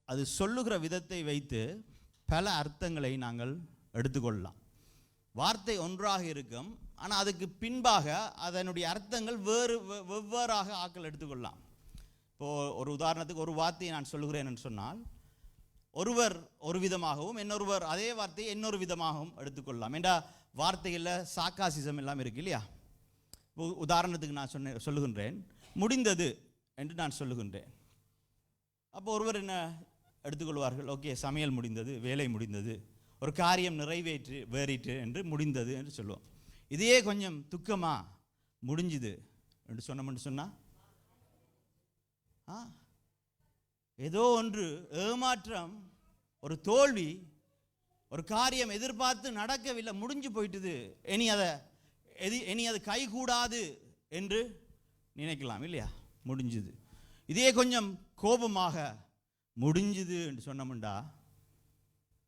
அது சொல்லுகிற விதத்தை வைத்து பல அர்த்தங்களை நாங்கள் எடுத்துக்கொள்ளலாம். வார்த்தை ஒன்றாக இருக்கும், ஆனால் அதுக்கு பின்பாக அதனுடைய அர்த்தங்கள் வெவ்வேறாக ஆக்கள் எடுத்துக்கொள்ளலாம். இப்போது ஒரு உதாரணத்துக்கு ஒரு வார்த்தையை நான் சொல்லுகிறேன் என்று சொன்னால், ஒருவர் ஒரு விதமாகவும் இன்னொருவர் அதே வார்த்தையை இன்னொரு விதமாகவும் எடுத்துக்கொள்ளலாம். ஏண்டா வார்த்தைகளில் சாக்காசிசம் எல்லாம் இருக்கு இல்லையா? உதாரணத்துக்கு நான் சொல்லுகின்றேன், முடிந்தது என்று நான் சொல்லுகின்றேன். அப்போ ஒருவர் என்ன எடுத்துக்கொள்வார்கள், ஓகே சமையல் முடிந்தது, வேலை முடிந்தது, ஒரு காரியம் வேறிட்டு என்று முடிந்தது என்று சொல்லுவோம். இதையே கொஞ்சம் துக்கமா முடிஞ்சுது என்று சொன்னோம்னு சொன்னா ஏதோ ஒன்று ஏமாற்றம், ஒரு தோல்வி, ஒரு காரியம் எதிர்பார்த்து நடக்கவில்லை, முடிஞ்சு போயிட்டுது, இனி அது கைகூடாது என்று நினைக்கலாம் இல்லையா? முடிஞ்சுது. இதே கொஞ்சம் கோபமாக முடிஞ்சுது என்று சொன்னோம்டா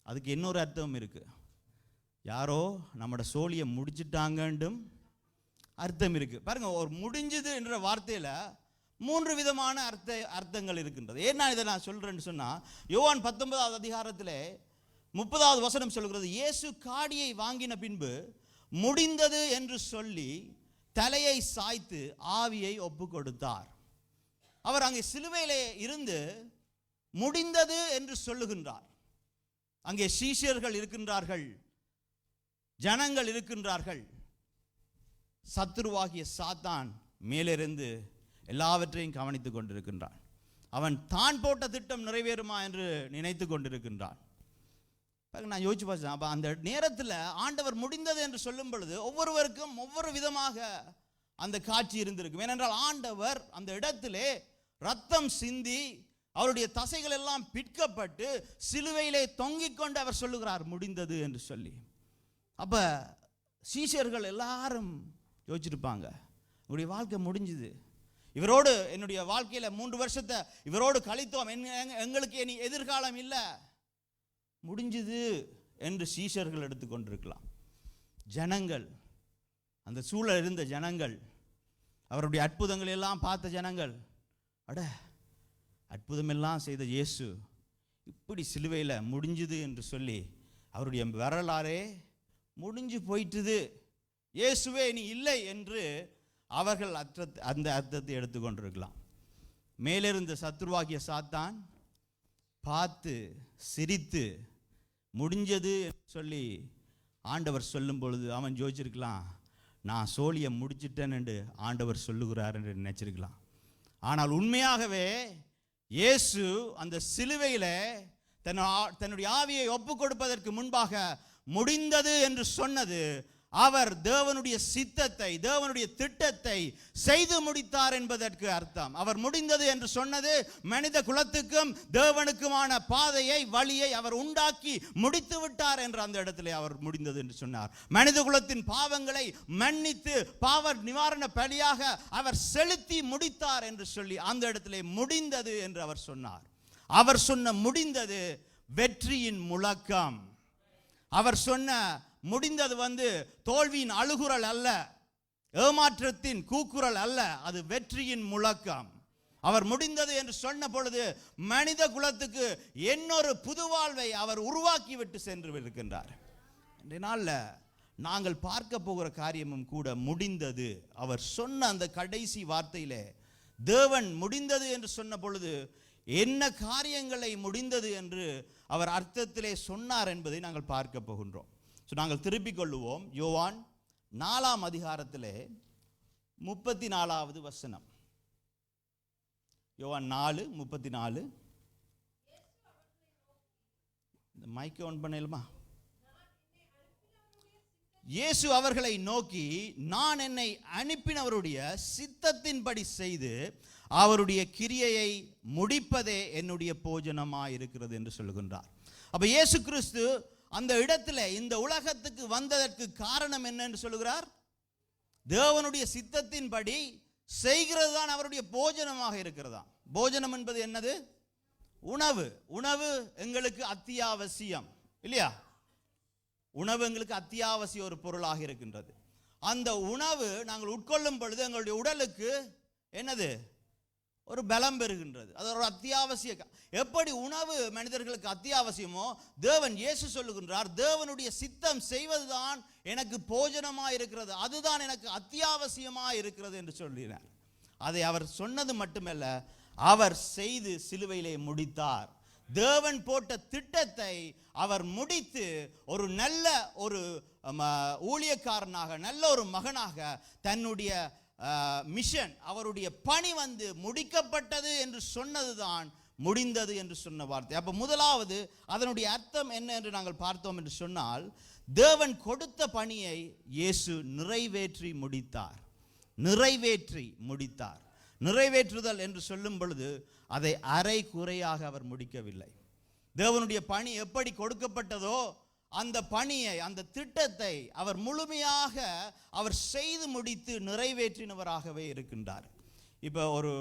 அதுக்கு இன்னொரு அர்த்தம் இருக்கு. யாரோ நம்மளோட சோழியை முடிச்சிட்டாங்கன்றும் அர்த்தம் இருக்கு. பாருங்க, ஒரு முடிஞ்சுது என்ற வார்த்தையில 3 விதமான அர்த்தங்கள் இருக்கின்றது. ஏன்னா இதை நான் சொல்றேன்னு சொன்னா, யோவான் 19வது அதிகாரத்திலே 30வது வசனம் சொல்கிறது, இயேசு காடியை வாங்கின பின்பு முடிந்தது என்று சொல்லி தலையை சாய்த்து ஆவியை ஒப்பு கொடுத்தார். அவர் அங்கே சிலுவையிலே இருந்து முடிந்தது என்று சொல்லுகின்றார். அங்கே சீஷர்கள் இருக்கின்றார்கள், ஜனங்கள் இருக்கின்றார்கள். சத்துருவாகிய சாத்தான் மேலிருந்து எல்லாவற்றையும் கவனித்துக் கொண்டிருக்கின்றான். அவன் தான் போட்ட திட்டம் நிறைவேறுமா என்று நினைத்து கொண்டிருக்கின்றான். நான் யோசிச்சு பார்த்தேன், அப்போ அந்த நேரத்தில் ஆண்டவர் முடிந்தது என்று சொல்லும் பொழுது ஒவ்வொருவருக்கும் ஒவ்வொரு விதமாக அந்த காட்சி இருந்திருக்கும். ஏனென்றால் ஆண்டவர் அந்த இடத்திலே ரத்தம் சிந்தி அவருடைய தசைகள் எல்லாம் பிற்கப்பட்டு சிலுவையிலே தொங்கிக் கொண்டு அவர் சொல்லுகிறார் முடிந்தது என்று சொல்லி. அப்ப சீஷர்கள் எல்லாரும் யோசிச்சிருப்பாங்க, உங்களுடைய வாழ்க்கை முடிஞ்சுது, இவரோடு என்னுடைய வாழ்க்கையில 3 வருஷத்தை இவரோடு கழித்தோம், எங்களுக்கு இனி எதிர்காலம் இல்லை, முடிஞ்சுது என்று சீஷர்கள் எடுத்துக்கொண்டிருக்கலாம். ஜனங்கள், அந்த சூழல் இருந்த ஜனங்கள், அவருடைய அற்புதங்கள் எல்லாம் பார்த்த ஜனங்கள், அட அற்புதமெல்லாம் செய்த இயேசு இப்படி சிலுவையில் முடிஞ்சுது என்று சொல்லி அவருடைய வரலாறே முடிஞ்சு போயிட்டுது, இயேசுவே நீ இல்லை என்று அவர்கள் அந்த அர்த்தத்தை எடுத்துக்கொண்டிருக்கலாம். மேலிருந்த சத்துருவாகிய சாத்தான் பார்த்து சிரித்து முடிஞ்சது என்று சொல்லி ஆண்டவர் சொல்லும் பொழுது அவன் யோசிச்சிருக்கலாம், நான் சோழியை முடிச்சிட்டேன் என்று ஆண்டவர் சொல்லுகிறார் என்று நினைச்சிருக்கலாம். ஆனால் உண்மையாகவே இயேசு அந்த சிலுவையில் தன்னுடைய ஆவியை ஒப்பு கொடுப்பதற்கு முன்பாக முடிந்தது என்று சொன்னது அவர் தேவனுடைய சித்தத்தை, தேவனுடைய திட்டத்தை செய்து முடித்தார் என்பதற்கு அர்த்தம். அவர் முடிந்தது என்று சொன்னது மனித குலத்துக்கும் தேவனுக்குமான பாதையை, வழியை அவர் உண்டாக்கி முடித்து விட்டார் என்று அந்த இடத்திலே அவர் முடிந்தது என்று சொன்னார். மனித குலத்தின் பாவங்களை மன்னித்து பாவ நிவாரண பலியாக அவர் செலுத்தி முடித்தார் என்று சொல்லி அந்த இடத்திலே முடிந்தது என்று அவர் சொன்னார். அவர் சொன்ன முடிந்தது வெற்றியின் முழக்கம். அவர் சொன்ன முடிந்தது தோல்வியின் அழுகுரல் அல்ல, ஏமாற்றத்தின் கூக்குரல் அல்ல, அது வெற்றியின் முழக்கம். அவர் முடிந்தது என்று சொன்ன பொழுது மனித குலத்துக்கு இன்னொரு புது வாழ்வை அவர் உருவாக்கி விட்டு சென்று இருக்கின்றார். இன்றைய நாளில் நாங்கள் பார்க்க போகிற காரியமும் கூட முடிந்தது. அவர் சொன்ன அந்த கடைசி வார்த்தையிலே தேவன் முடிந்தது என்று சொன்ன பொழுது என்ன காரியங்களை முடிந்தது என்று அவர் அர்த்தத்திலே சொன்னார் என்பதை நாங்கள் பார்க்க போகின்றோம். நாங்கள் திருப்பிக் கொள்ளுவோம். யோவான் 4ஆம் அதிகாரத்திலே 34வது வசனம். யோவான் 4:34. இந்த மைக்கை ஆன் பண்ணலாமா? இயேசு அவர்களை நோக்கி, நான் என்னை அனுப்பினவருடைய சித்தத்தின்படி செய்து அவருடைய கிரியையை முடிப்பதே என்னுடைய போஜனமாய் இருக்கிறது என்று சொல்லுகின்றார். அப்ப இயேசு கிறிஸ்து அந்த இடத்துல இந்த உலகத்துக்கு வந்ததற்கு காரணம் என்ன என்று சொல்லுகிறார்? தேவனுடைய சித்தத்தின்படி செய்கிறது தான் அவருடைய போஜனமாக இருக்கிறதா. போஜனம் என்பது என்னது? உணவு. உணவு எங்களுக்கு அத்தியாவசியம் இல்லையா? உணவு எங்களுக்கு அத்தியாவசிய ஒரு பொருளாக இருக்கின்றது. அந்த உணவு நாங்கள் உட்கொள்ளும் பொழுது எங்களுடைய உடலுக்கு என்னது? ஒரு பலம் பெறுகின்றது. அது ஒரு அத்தியாவசிய. எப்படி உணவு மனிதர்களுக்கு அத்தியாவசியமோ, தேவன் இயேசு சொல்லுகின்றார், தேவனுடைய சித்தம் செய்வதுதான் எனக்கு போஜனமாக இருக்கிறது, அதுதான் எனக்கு அத்தியாவசியமாக இருக்கிறது என்று சொல்லினார். அதை அவர் சொன்னது மட்டுமல்ல, அவர் செய்து சிலுவையிலே முடித்தார். தேவன் போட்ட திட்டத்தை அவர் முடித்து ஒரு நல்ல ஒரு ஊழியக்காரனாக, நல்ல ஒரு மகனாக தன்னுடைய மிஷன், அவருடைய பணி முடிக்கப்பட்டது என்று சொன்னதுதான் முடிந்தது என்று சொன்ன வார்த்தை. அப்ப முதலாவது அதனுடைய அர்த்தம் என்ன என்று நாங்கள் பார்த்தோம் என்று சொன்னால், தேவன் கொடுத்த பணியை இயேசு நிறைவேற்றி முடித்தார். நிறைவேற்றி முடித்தார். நிறைவேற்றுதல் என்று சொல்லும் பொழுது அதை அரை குறையாக அவர் முடிக்கவில்லை. தேவனுடைய பணி எப்படி கொடுக்கப்பட்டதோ அந்த பணியை, அந்த திட்டத்தை அவர் முழுமையாக அவர் செய்து முடித்து நிறைவேற்றினவராகவே இருக்கின்றார். இப்போ ஒரு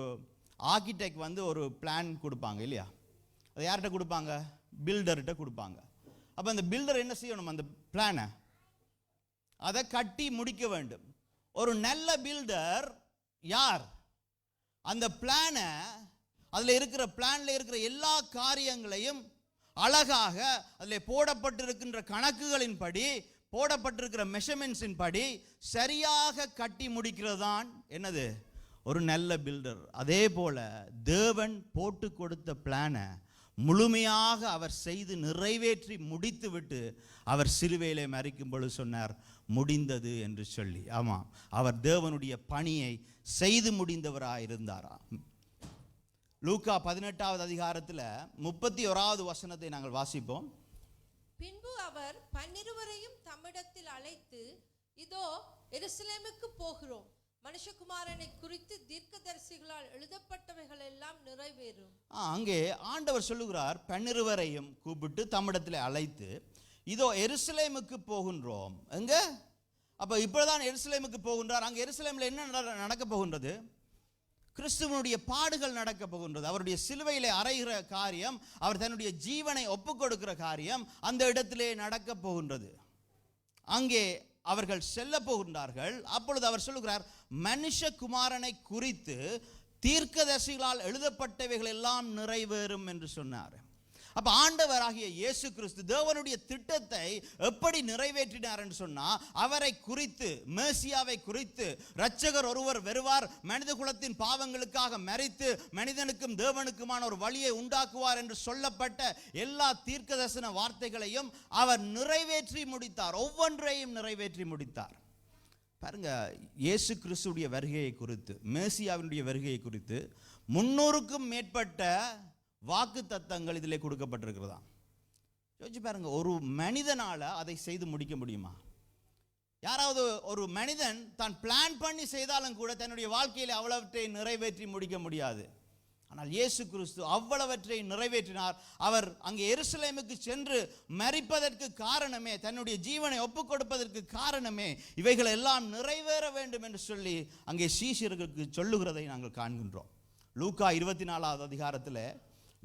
ஆர்கிடெக்ட் ஒரு பிளான் கொடுப்பாங்க இல்லையா, அதை யார்கிட்ட கொடுப்பாங்க? பில்டர்கிட்ட கொடுப்பாங்க. அப்போ அந்த பில்டர் என்ன செய்யணும்? அந்த பிளானை அதை கட்டி முடிக்க வேண்டும். ஒரு நல்ல பில்டர் யார்? அந்த பிளானை, அதில் இருக்கிற பிளானில் இருக்கிற எல்லா காரியங்களையும் அழகாக அதில் போடப்பட்டிருக்கின்ற கணக்குகளின் படி, போடப்பட்டிருக்கிற மெஷர்மெண்ட்ஸின் படி சரியாக கட்டி முடிக்கிறது தான் என்னது? ஒரு நல்ல பில்டர். அதே போல தேவன் போட்டு கொடுத்த பிளானை முழுமையாக அவர் செய்து நிறைவேற்றி முடித்து விட்டு அவர் சிலுவையிலே மரிக்கும் பொழுது சொன்னார், முடிந்தது என்று சொல்லி. ஆமாம், அவர் தேவனுடைய பணியை செய்து முடிந்தவராக இருந்தாரா. லூக்கா 18வது அதிகாரத்தில் 31வது வசனத்தை நாங்கள் வாசிப்போம். பின்பு அவர் 12 தம்மிடத்தில் அழைத்து, இதோ எருசலேமுக்கு போகிறோம், மனுஷகுமாரனை குறித்து தீர்க்கதரிசிகளால் எழுதப்பட்டவைகள் எல்லாம் நிறைவேறும். அங்கே ஆண்டவர் சொல்லுகிறார், 12 கூப்பிட்டு தம்மிடத்தில் அழைத்து, இதோ எருசலேமுக்கு போகின்றோம். எங்க? அப்ப இப்பதான் எருசலேமுக்கு போகின்றார். அங்கே எருசலேமில் என்ன நடக்க போகின்றது? கிறிஸ்துவனுடைய பாடுகள் நடக்க போகின்றது. அவருடைய சிலுவையிலே அறைகிற காரியம், அவர் தன்னுடைய ஜீவனை ஒப்புக் கொடுக்கிற காரியம் அந்த இடத்திலே நடக்க போகின்றது. அங்கே அவர்கள் செல்ல போகின்றார்கள். அப்பொழுது அவர் சொல்லுகிறார், மனுஷகுமாரனை குறித்து தீர்க்கதரிசிகளால் எழுதப்பட்டவைகள் எல்லாம் நிறைவேறும் என்று சொன்னார். அப்ப ஆண்டவராகிய இயேசு கிறிஸ்து தேவனுடைய திட்டத்தை எப்படி நிறைவேற்றினார் என்று சொன்னா, அவரை குறித்து, மேசியாவை குறித்து, இரட்சகர் ஒருவர் வருவார், மனித குலத்தின் பாவங்களுக்காக மரித்து மனிதனுக்கும் தேவனுக்குமான ஒரு வழியை உண்டாக்குவார் என்று சொல்லப்பட்ட எல்லா தீர்க்கதரிசன வார்த்தைகளையும் அவர் நிறைவேற்றி முடித்தார். ஒவ்வொன்றையும் நிறைவேற்றி முடித்தார். பாருங்க, இயேசு கிறிஸ்துடைய வருகையை குறித்து, மேசியாவினுடைய வருகையை குறித்து 300க்கும் மேற்பட்ட வாக்கு தத்தங்கள் இதிலே கொடுக்கப்பட்டிருக்கிறதா. யோசிச்சு பாருங்க, ஒரு மனிதனால அதை செய்து முடிக்க முடியுமா? யாராவது ஒரு மனிதன் தான் பிளான் பண்ணி செய்தாலும் கூட தன்னுடைய வாழ்க்கையில் அவ்வளவற்றை நிறைவேற்றி முடிக்க முடியாது. ஆனால் இயேசு கிறிஸ்து அவ்வளவற்றை நிறைவேற்றினார். அவர் அங்கே எருசலேமுக்கு சென்று மரிப்பதற்கு காரணமே, தன்னுடைய ஜீவனை ஒப்புக் கொடுப்பதற்கு காரணமே, இவைகள் எல்லாம் நிறைவேற வேண்டும் என்று சொல்லி அங்கே சீஷர்களுக்கு சொல்லுகிறதை நாங்கள் காண்கின்றோம். லூக்கா 24வது அதிகாரத்தில்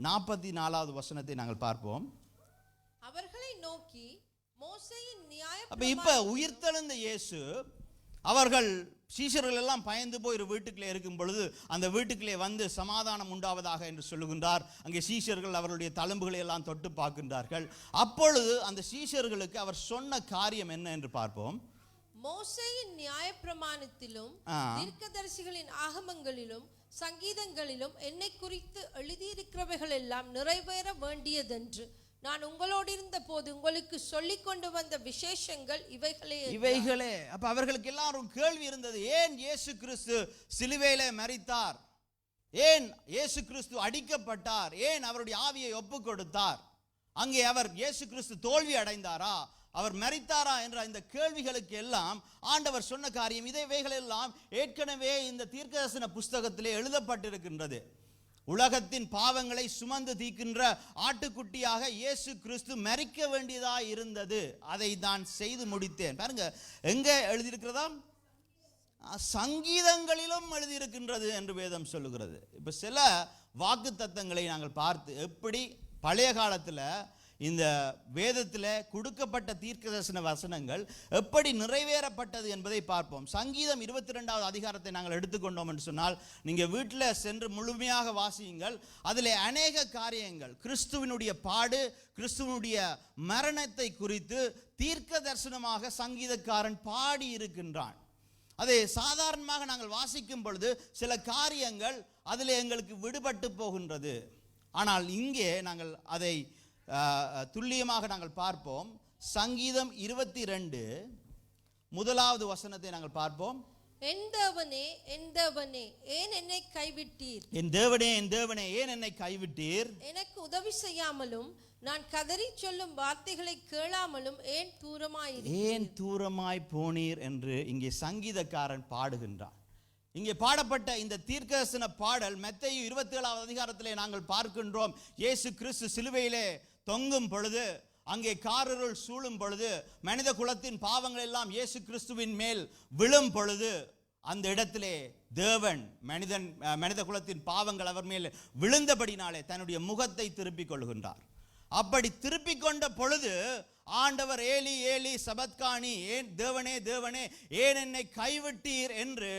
44வது வசனத்தை நாங்கள் பார்ப்போம். அவர்களை நோக்கி மோசேயின் அப்ப இப்ப உயிர்த்தெழுந்த இயேசு, அவர்கள் சீஷர்கள் எல்லாம் பயந்து போய் ஒரு வீட்டுக்குள்ளே இருக்கும் பொழுது அந்த வீட்டுக்குள்ளே வந்து சமாதானம் உண்டாவதாக என்று சொல்லுகின்றார். அங்கே சீஷர்கள் அவருடைய தழும்புகளை எல்லாம் தொட்டு பார்க்கின்றார்கள். அப்பொழுது அந்த சீஷர்களுக்கு அவர் சொன்ன காரியம் என்ன என்று பார்ப்போம். மோசேயின் நியாயப்பிரமாணத்திலும் தீர்க்கதரிசிகளின் ஆகமங்களிலும் சங்கீதங்களிலும் என்னை குறித்து எழுதியிருக்கிறவைகள் எல்லாம் நிறைவேற வேண்டியதென்று நான் உங்களோடு இருந்த போது உங்களுக்கு சொல்லிக் கொண்டு வந்த விசேஷங்கள் இவைகளே. அப்ப அவர்களுக்கு எல்லாரும் கேள்வி இருந்தது, ஏன் இயேசு கிறிஸ்து சிலுவையிலே மரித்தார்? ஏன் இயேசு கிறிஸ்து அடிக்கப்பட்டார்? ஏன் அவருடைய ஆவியை ஒப்புக் கொடுத்தார்? அங்கே அவர் இயேசு கிறிஸ்து தோல்வி அடைந்தாரா, அவர் மரித்தாரா என்ற இந்த கேள்விகளுக்கு எல்லாம் ஆண்டவர் சொன்ன காரியம் இவைகள் எல்லாம் ஏற்கனவே இந்த தீர்க்கதரிசன புஸ்தகத்திலே எழுதப்பட்டிருக்கின்றது. உலகத்தின் பாவங்களை சுமந்து தீர்க்கின்ற ஆட்டுக்குட்டியாக இயேசு கிறிஸ்து மரிக்க வேண்டியதாக இருந்தது. அதை நான் செய்து முடித்தேன். பாருங்க, எங்க எழுதியிருக்கிறதா? சங்கீதங்களிலும் எழுதியிருக்கின்றது என்று வேதம் சொல்லுகிறது. இப்ப சில வாக்கு தத்தங்களை நாங்கள் பார்த்து, எப்படி பழைய காலத்தில் இந்த வேதத்தில் கொடுக்கப்பட்ட தீர்க்கதரிசன வசனங்கள் எப்படி நிறைவேறப்பட்டது என்பதை பார்ப்போம். சங்கீதம் 22வது அதிகாரத்தை நாங்கள் எடுத்துக்கொண்டோம் என்று சொன்னால், நீங்கள் வீட்டில் சென்று முழுமையாக வாசியுங்கள். அதில் அநேக காரியங்கள் கிறிஸ்துவினுடைய பாடு, கிறிஸ்துவனுடைய மரணத்தை குறித்து தீர்க்க தரிசனமாக சங்கீதக்காரன் பாடி இருக்கின்றான். அதை சாதாரணமாக நாங்கள் வாசிக்கும் பொழுது சில காரியங்கள் அதில் எங்களுக்கு விடுபட்டு போகின்றது. ஆனால் இங்கே நாங்கள் அதை துல்லியமாக நாங்கள் பார்ப்போம். சங்கீதம் 22 முதலாவது வசனத்தை நாங்கள் பார்ப்போம். என் தேவனே, என் தேவனே, ஏன் என்னை கைவிட்டீர்? என் தேவனே, என் தேவனே, ஏன் என்னை கைவிட்டீர்? எனக்கு உதவி செய்யாமலும் நான் கதறி சொல்லும் வார்த்தைகளை கேளாமலும் ஏன் தூரமாய் போனீர் என்று இங்கே சங்கீதக்காரன் பாடுகின்றான். இங்கே பாடப்பட்ட இந்த தீர்க்கதரிசன பாடல் மத்தேயு 27வது அதிகாரத்திலே நாங்கள் பார்க்கின்றோம். இயேசு கிறிஸ்து சிலுவையிலே தொங்கும் பொழுது, அங்கே காரிருள் சூழும் பொழுது, மனித குலத்தின் பாவங்கள் எல்லாம் இயேசு கிறிஸ்துவின் மேல் விழும் பொழுது, அந்த இடத்திலே தேவன் மனித குலத்தின் பாவங்கள் அவர் மேல் விழுந்தபடினாலே தன்னுடைய முகத்தை திருப்பிக் கொள்கின்றார். அப்படி திருப்பிக் கொண்ட பொழுது ஆண்டவர் ஏலி ஏலி சபத்கானி, ஏன் தேவனே தேவனே ஏன் என்னை கைவிட்டீர் என்று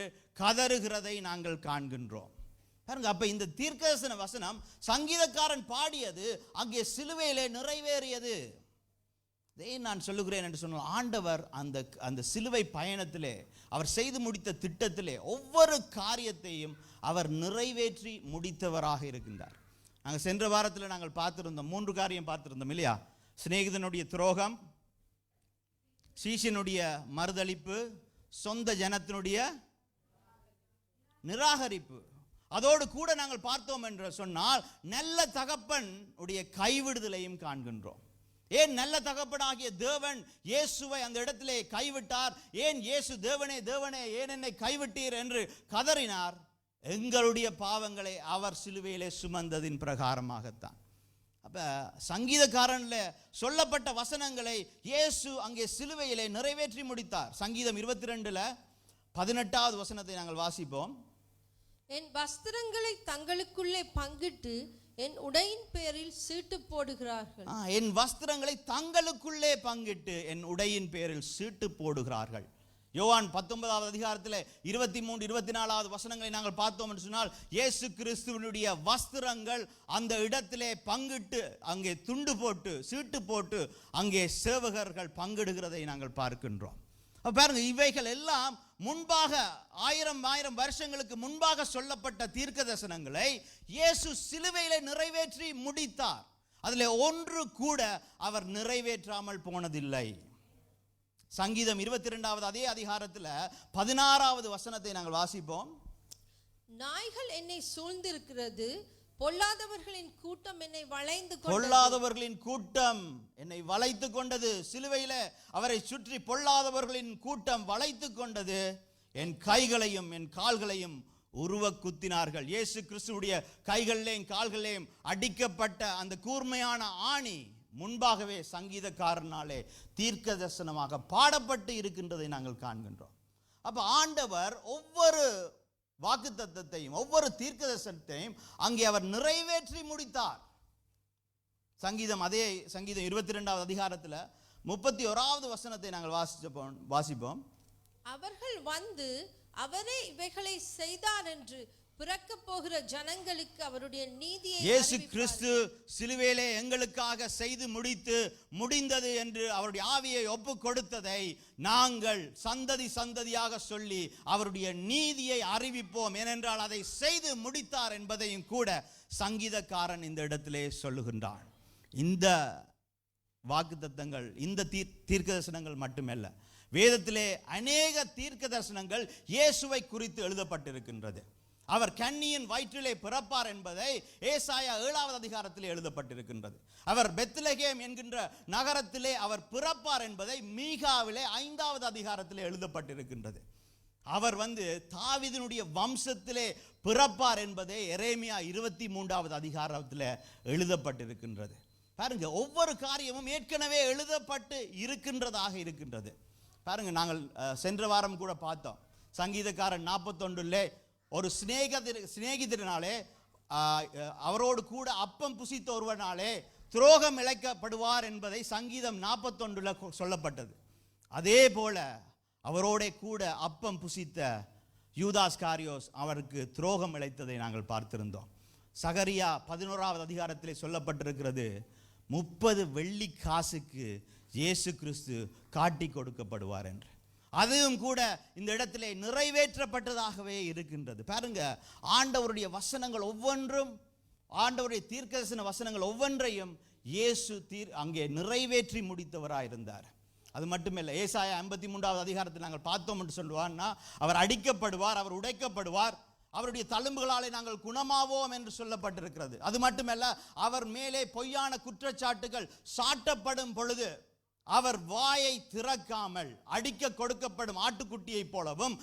கதறுகிறதை நாங்கள் காண்கின்றோம். பாருங்க, அப்ப இந்த தீர்க்கதரிசன வசனம் சங்கீதக்காரன் பாடியது அங்கே சிலுவையிலே நிறைவேறியது. ஏன் நான் சொல்லுகிறேன் என்று சொன்னால், ஆண்டவர் அந்த சிலுவை பயணத்திலே அவர் செய்து முடித்த திட்டத்திலே ஒவ்வொரு காரியத்தையும் அவர் நிறைவேற்றி முடித்தவராக இருக்கின்றார். நாங்கள் சென்ற வாரத்தில் நாங்கள் பார்த்திருந்தோம், 3 காரியம் பார்த்திருந்தோம் இல்லையா? சிநேகிதனுடைய துரோகம், சீஷனுடைய மறுதளிப்பு, சொந்த ஜனத்தினுடைய நிராகரிப்பு. அதோடு கூட நாங்கள் பார்த்தோம் என்று சொன்னால் நல்ல தகப்பன் உடைய கைவிடுதலையும் காண்கின்றோம். ஏன் நல்ல தகப்பனாகிய தேவன் இயேசுவை அந்த இடத்திலே கைவிட்டார்? ஏன் இயேசு தேவனே தேவனே ஏன் என்னை கைவிட்டீர் என்று கதறினார்? எங்களுடைய பாவங்களை அவர் சிலுவையிலே சுமந்ததின் பிரகாரமாகத்தான். அப்ப சங்கீதக்காரன்ல சொல்லப்பட்ட வசனங்களை இயேசு அங்கே சிலுவையிலே நிறைவேற்றி முடித்தார். சங்கீதம் 22ல 18வது வசனத்தை நாங்கள் வாசிப்போம். என் வஸ்திரங்களை தங்களுக்குள்ளே பங்கிட்டு என் உடையின் பேரில் சீட்டு போடுகிறார்கள். என் வஸ்திரங்களை தங்களுக்குள்ளே பங்கிட்டு என் உடையின் பேரில் சீட்டு போடுகிறார்கள். யோவான் 19வது அதிகாரத்தில் 23, 24வது வசனங்களை நாங்கள் பார்த்தோம் என்று சொன்னால், இயேசு கிறிஸ்துவினுடைய வஸ்திரங்கள் அந்த இடத்திலே பங்கிட்டு அங்கே துண்டு போட்டு சீட்டு போட்டு அங்கே சேவகர்கள் பங்கிடுகிறதை நாங்கள் பார்க்கின்றோம். பாருங்க, இவைகள் எல்லாம் முன்பாக 1000 வருஷங்களுக்கு முன்பாக சொல்லப்பட்ட தீர்க்க தரிசனங்களை இயேசு சிலுவையிலே நிறைவேற்றி முடித்தார். அதில் ஒன்று கூட அவர் நிறைவேற்றாமல் போனதில்லை. சங்கீதம் 22வது அதே அதிகாரத்தில் 16வது வசனத்தை நாங்கள் வாசிப்போம். நாய்கள் என்னை சூழ்ந்திருக்கிறது, பொல்லாதவர்களின் கூட்டம் என்னை வளைந்து கொண்டது. பொல்லாதவர்களின் கூட்டம் என்னை வளைத்து கொண்டது. சிலுவையில அவரை சுற்றி பொல்லாதவர்களின் கூட்டம் வளைத்து கொண்டது. என் கைகளையும் என் கால்களையும் உருவ குத்தினார்கள். இயேசு கிறிஸ்துவுடைய கைகளிலேயும் கால்களிலேயும் அடிக்கப்பட்ட அந்த கூர்மையான ஆணி முன்பாகவே சங்கீதக்காரனாலே தீர்க்க தரிசனமாக பாடப்பட்டு இருக்கின்றதை நாங்கள் காண்கின்றோம். அப்ப ஆண்டவர் ஒவ்வொரு வாக்குத்தத்தத்தையும் ஒவ்வொரு தீர்க்க தரிசனத்தையும் அங்கே அவர் நிறைவேற்றி முடித்தார். சங்கீதம் 22வது அதிகாரத்தில் 31வது வசனத்தை நாங்கள் வாசிப்போம். அவர்கள் வந்து அவரே இவைகளை செய்தார் என்று பிறக்க போகிற ஜனங்களுக்கு அவருடைய நீதியை இயேசு கிறிஸ்து சிலுவையிலே எங்களுக்காக செய்து முடிந்தது என்று அவருடைய ஆவியை ஒப்பு கொடுத்ததை நாங்கள் சந்ததியாக சொல்லி அவருடைய நீதியை அறிவிப்போம். ஏனென்றால் அதை செய்து முடித்தார் என்பதையும் கூட சங்கீதக்காரன் இந்த இடத்திலே சொல்லுகின்றான். இந்த வாக்குத்தத்தங்கள், இந்த தீர்க்க தரிசனங்கள் மட்டுமல்ல, வேதத்திலே அநேக தீர்க்க தரிசனங்கள் இயேசுவை குறித்து எழுதப்பட்டிருக்கின்றது. அவர் கன்னியின் வயிற்றிலே பிறப்பார் என்பதை ஏசாயா 7வது அதிகாரத்திலே எழுதப்பட்டிருக்கின்றது. அவர் பெத்லகேம் என்கின்ற நகரத்திலே அவர் பிறப்பார் என்பதை மீகாவிலே 5வது அதிகாரத்திலே எழுதப்பட்டிருக்கின்றது. அவர் தாவீதினுடைய வம்சத்திலே பிறப்பார் என்பதை எரேமியா 23வது அதிகாரத்தில் எழுதப்பட்டிருக்கின்றது. பாருங்க, ஒவ்வொரு காரியமும் ஏற்கனவே எழுதப்பட்டு இருக்கின்றதாக இருக்கின்றது. பாருங்க, நாங்கள் சென்ற வாரம் கூட பார்த்தோம். சங்கீதக்காரன் 41 ஒரு சிநேகிதனாலே அவரோடு கூட அப்பம் புசித்த ஒருவனாலே துரோகம் இழைக்கப்படுவார் என்பதை சங்கீதம் 41 சொல்லப்பட்டது. அதே போல அவரோட கூட அப்பம் புசித்த யூதாஸ் காரியோஸ் அவருக்கு துரோகம் இழைத்ததை நாங்கள் பார்த்திருந்தோம். சகரியா 11வது அதிகாரத்திலே சொல்லப்பட்டிருக்கிறது, 30 வெள்ளி காசுக்கு இயேசு கிறிஸ்து காட்டி கொடுக்கப்படுவார் என்று. அதுவும் கூட இந்த இடத்திலே நிறைவேற்றப்பட்டதாகவே இருக்கின்றது. பாருங்க, ஆண்டவருடைய வசனங்கள் ஒவ்வொன்றும், ஆண்டவருடைய தீர்க்கதரிசன வசனங்கள் ஒவ்வொன்றையும் இயேசு அங்கே நிறைவேற்றி முடித்தவராக இருந்தார். அது மட்டுமில்லை, ஏசாயா 53வது அதிகாரத்தில் நாங்கள் பார்த்தோம் என்று சொல்லுவார்னா, அவர் அடிக்கப்படுவார், அவர் உடைக்கப்படுவார், அவருடைய தழும்புகளாலே நாங்கள் குணமாவோம் என்று சொல்லப்பட்டிருக்கிறது. அது மட்டுமல்ல, அவர் மேலே பொய்யான குற்றச்சாட்டுகள் சாட்டப்படும் பொழுது அவர் வாயை திறக்காமல் அடிக்க கொடுக்கப்படும் ஆட்டுக்குட்டியை போலவும்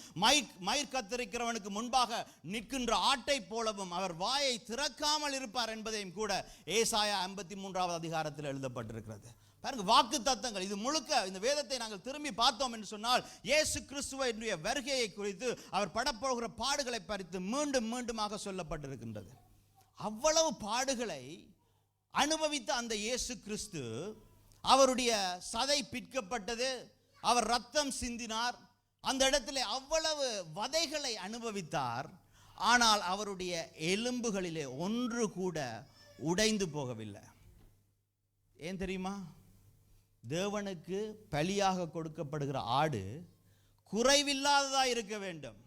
மயிர் கத்தரிக்கிறவனுக்கு முன்பாக நிற்கின்ற ஆட்டை போலவும் அவர் வாயை திறக்காமல் இருப்பார் என்பதையும் கூட ஏசாயா 53வது அதிகாரத்தில் எழுதப்பட்டிருக்கிறது. பாருங்க, வாக்கு தத்தங்கள் இது முழுக்க இந்த வேதத்தை நாங்கள் திரும்பி பார்த்தோம் என்று சொன்னால், இயேசு கிறிஸ்துவினுடைய வருகையை குறித்து அவர் படப்போகிற பாடுகளை பறித்து மீண்டும் மீண்டுமாக சொல்லப்பட்டிருக்கின்றது. அவ்வளவு பாடுகளை அனுபவித்த அந்த இயேசு கிறிஸ்து, அவருடைய சதை பிற்கப்பட்டது, அவர் ரத்தம் சிந்தினார், அந்த இடத்திலே அவ்வளவு வதைகளை அனுபவித்தார். ஆனால் அவருடைய எலும்புகளிலே ஒன்று கூட உடைந்து போகவில்லை. ஏன் தெரியுமா? தேவனுக்கு பலியாக கொடுக்கப்படுகிற ஆடு குறைவில்லாததா இருக்க வேண்டும்.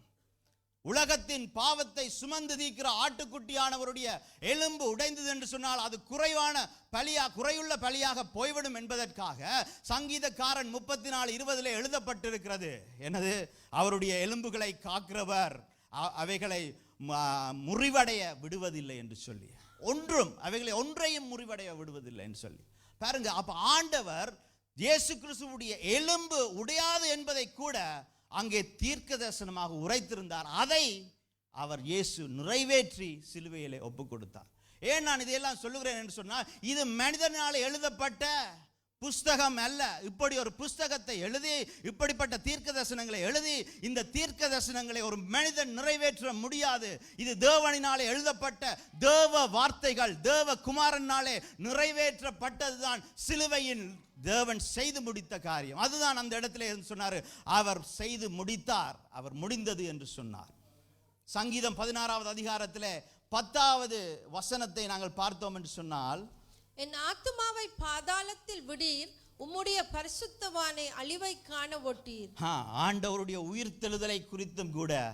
உலகத்தின் பாவத்தை சுமந்து தீர்க்கிற ஆட்டுக்குட்டியானவருடைய எலும்பு உடைந்தது என்று சொன்னால் அது குறையுள்ள பலியாக போய்விடும் என்பதற்காக சங்கீதக்காரன் 34:20 எழுதப்பட்டிருக்கிறது. எனது அவருடைய எலும்புகளை காக்கிறவர் அவைகளை முறிவடைய விடுவதில்லை என்று சொல்லி, அவைகளை ஒன்றையும் முறிவடைய விடுவதில்லை என்று சொல்லி. பாருங்க, அப்ப ஆண்டவர் இயேசு கிறிஸ்துவுடைய எலும்பு உடையாது என்பதை கூட அங்கே தீர்க்க தரிசனமாக உரைத்திருந்தார். அதை அவர் இயேசு நிறைவேற்றி சிலுவையிலே ஒப்பு கொடுத்தார். ஏன் நான் இதையெல்லாம் சொல்லுகிறேன் என்று சொன்னால், இது மனிதனால் எழுதப்பட்ட புஸ்தகம் அல்ல. இப்படி ஒரு புஸ்தகத்தை எழுதி, இப்படிப்பட்ட தீர்க்க தரிசனங்களை எழுதி, இந்த தீர்க்க தரிசனங்களை ஒரு மனிதன் நிறைவேற்ற முடியாது. இது தேவனினாலே எழுதப்பட்ட தேவ வார்த்தைகள், தேவ குமாரனாலே நிறைவேற்றப்பட்டதுதான் சிலுவையின் தேவன் செய்து முடித்த காரியம். அதுதான் அந்த இடத்துல சொன்னார், அவர் செய்து முடித்தார், அவர் முடிந்தது என்று சொன்னார். சங்கீதம் 16வது அதிகாரத்தில் 10வது வசனத்தை நாங்கள் பார்த்தோம் என்று சொன்னால், என் ஆத்துமாவை பாதாளத்தில் விடீர், உம்முடைய பரிசுத்தவானை அழிவை காண ஒட்டீர். ஆண்டவருடைய உயிர்த்தெழுதலை குறித்தும் கூட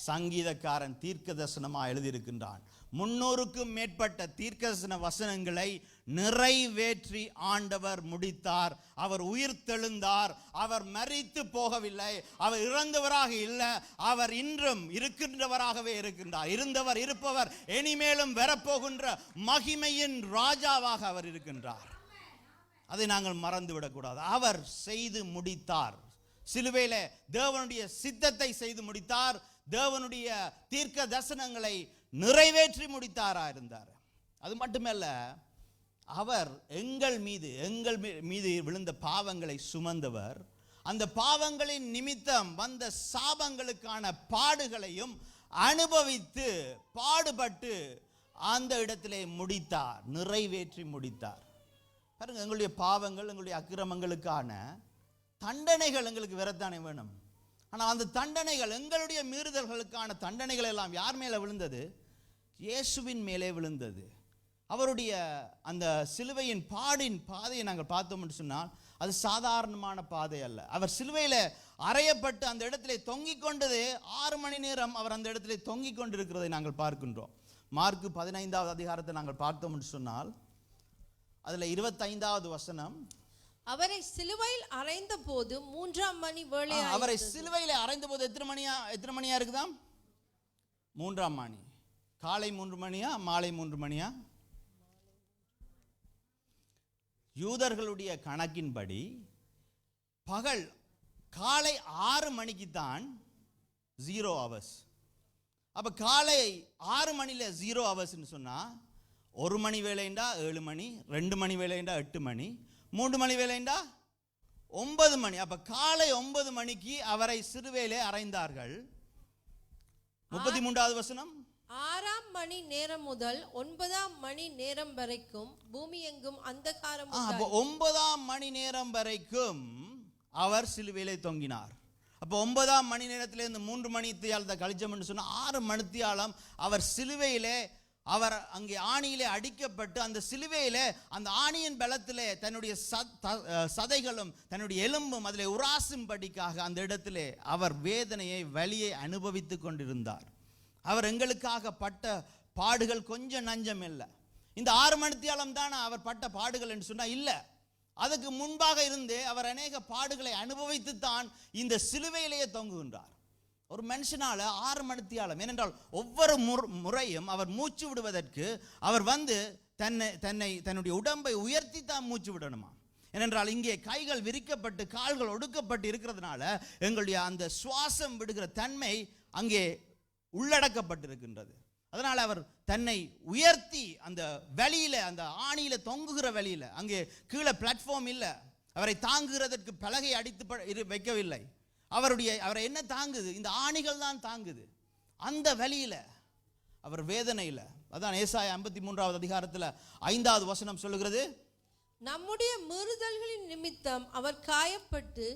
சங்கீதக்காரன் தீர்க்க தரிசனமாக எழுதியிருக்கின்றான். 300க்கும் மேற்பட்ட தீர்க்கதரிசன வசனங்களை நிறைவேற்றி ஆண்டவர் முடித்தார். அவர் உயிர்த்தெழுந்தார், அவர் மரித்து போகவில்லை, அவர் இறந்தவராக இல்லை, அவர் இன்றும் இருக்கின்றவராகவே இருக்கின்றார். இருந்தவர், இருப்பவர், இனிமேலும் வரப்போகின்ற மகிமையின் ராஜாவாக அவர் இருக்கின்றார். அதை நாங்கள் மறந்துவிடக்கூடாது. அவர் செய்து முடித்தார். சிலுவையிலே தேவனுடைய சித்தத்தை செய்து முடித்தார். தேவனுடைய தீர்க்க தரிசனங்களை நிறைவேற்றி முடித்தாரா இருந்தார். அது மட்டுமல்ல, அவர் எங்கள் மீது விழுந்த பாவங்களை சுமந்தவர். அந்த பாவங்களின் நிமித்தம் வந்த சாபங்களுக்கான பாடுகளையும் அனுபவித்து பாடுபட்டு அந்த இடத்திலே முடித்தார், நிறைவேற்றி முடித்தார். பாருங்க, எங்களுடைய பாவங்கள், எங்களுடைய அக்கிரமங்களுக்கான தண்டனைகள் எங்களுக்கு வரத்தானே வேணும். ஆனால் அந்த தண்டனைகள், எங்களுடைய மீறுதல்களுக்கான தண்டனைகள் எல்லாம் யார் மேலே விழுந்தது? இயேசுவின் மேலே விழுந்தது. அவருடைய அந்த சிலுவையின் பாதையை நாங்கள் பார்த்தோம் என்று சொன்னால், அது சாதாரணமான பாதை அல்ல. அவர் சிலுவையில் அறையப்பட்டு அந்த இடத்திலே தொங்கிக் கொண்டது 6 மணி நேரம் அவர் அந்த இடத்திலே தொங்கிக் கொண்டிருக்கிறதை நாங்கள் பார்க்கின்றோம். மார்க்கு 15வது அதிகாரத்தை நாங்கள் பார்த்தோம் என்று சொன்னால், அதில் 25வது வசனம், அவரை சிலுவையில் அறைந்த போது 3ஆம் மணி வேளை. அவரை சிலுவையில் அறைந்த போது எத்தனை மணியா இருக்குதாம்? 3ஆம் மணி. காலை 3 மணியா, மாலை 3 மணியா? யூதர்களுடைய கணக்கின்படி காலை 6 மணிக்கு தான் 0 hours. அப்ப காலை 6 மணில 0 hours சொன்னா 1 மணி வேலைண்டா 7 மணி, 2 மணி வேலைண்டா 8 மணி, 3 மணி வேலைண்டா 9 மணி. அப்ப காலை 9 மணிக்கு அவரை சிலுவையிலே அறைந்தார்கள். 33வது வசனம், 6ஆம் மணி நேரம் முதல் 9ஆம் மணி நேரம் வரைக்கும் பூமி எங்கும் அந்தகாரம் அப்போ 9ஆம் மணி நேரம் வரைக்கும் அவர் சிலுவையிலே தொங்கினார். அப்போ 9ஆம் மணி நேரத்திலிருந்து 3 மணித்தியாலத்தை கழிச்சோம்னு சொன்னா 6 மணித்தியாலம் அவர் சிலுவையிலே அவர் அங்கே ஆணியிலே அடிக்கப்பட்டு அந்த சிலுவையிலே அந்த ஆணியின் பலத்திலே தன்னுடைய சதைகளும் தன்னுடைய எலும்பும் அதிலே உராசும்படிக்காக அந்த இடத்திலே அவர் வேதனையை வலியை அனுபவித்து கொண்டிருந்தார். அவர் எங்களுக்காக பட்ட பாடுகள் கொஞ்சம் நஞ்சம் இல்லை. இந்த 6 மணித்தியாலம் தான் அவர் பட்ட பாடுகள் என்று சொன்னா இல்லை, அதுக்கு முன்பாக இருந்தே அவர் அநேக பாடுகளை அனுபவித்து தான் இந்த சிலுவையிலேயே தொங்குகின்றார். ஒரு மனுஷனால 6 மணித்தியாலம், ஏனென்றால் ஒவ்வொரு முறையும் அவர் மூச்சு விடுவதற்கு அவர் தன்னுடைய உடம்பை உயர்த்தி தான் மூச்சு விடணுமா. ஏனென்றால் இங்கே கைகள் விரிக்கப்பட்டு கால்கள் ஒடுக்கப்பட்டு இருக்கிறதுனால எங்களுடைய அந்த சுவாசம் விடுகிற தன்மை அங்கே உள்ளடக்கப்பட்டிருக்கின்றது. அதனால் அவர் தன்னை உயர்த்தி அந்த வழியில, அந்த ஆணியில தொங்குகிற வழியில, அங்கே கீழே பிளாட்ஃபார்ம் இல்லை, அவரை தாங்குகிறதற்கு பலகை அடித்து வைக்கவில்லை. அவரை என்ன தாங்குது? இந்த ஆணிகள் தான் தாங்குது. அந்த வழியில அவர் வேதனையில, அதான் ஏசாயா 53வது அதிகாரத்தில் 5வது வசனம் சொல்லுகிறது, நம்முடைய மீறுதல்களின் நிமித்தம் அவர் காயப்பட்டு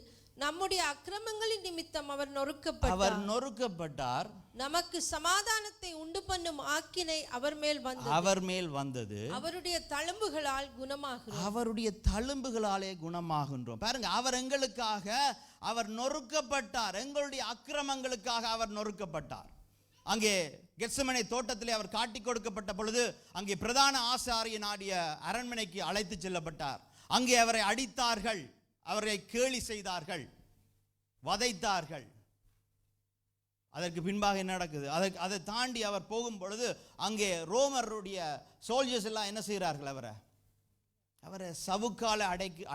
நம்முடைய அக்கிரமங்களின் நிமித்தம் அவர் நொறுக்கப்பட்டார். நமக்கு சமாதானத்தை உண்டு பண்ணும் ஆக்கினை அவர் மேல் வந்தது. அவருடைய தழும்புகளால் குணமாகிறோம். அவருடைய தழும்புகளாலே குணமாகின்றோம். பாருங்க, அவர் எங்களுக்காக அவர் நொறுக்கப்பட்டார், எங்களுடைய அக்கிரமங்களுக்காக அவர் நொறுக்கப்பட்டார். அங்கே கெத்செமனே தோட்டத்திலே அவர் காட்டி கொடுக்கப்பட்ட பொழுது அங்கே பிரதான ஆசாரியனாகிய அரண்மனைக்கு அழைத்து செல்லப்பட்டார். அங்கே அவரை அடித்தார்கள், அவரை கேலி செய்தார்கள், வதைத்தார்கள். அதற்கு பின்பாக என்ன நடக்குது? அதை தாண்டி அவர் போகும் பொழுது அங்கே ரோமருடைய சோல்ஜர்ஸ் எல்லாம் என்ன செய்கிறார்கள்? அவரை சவுக்கால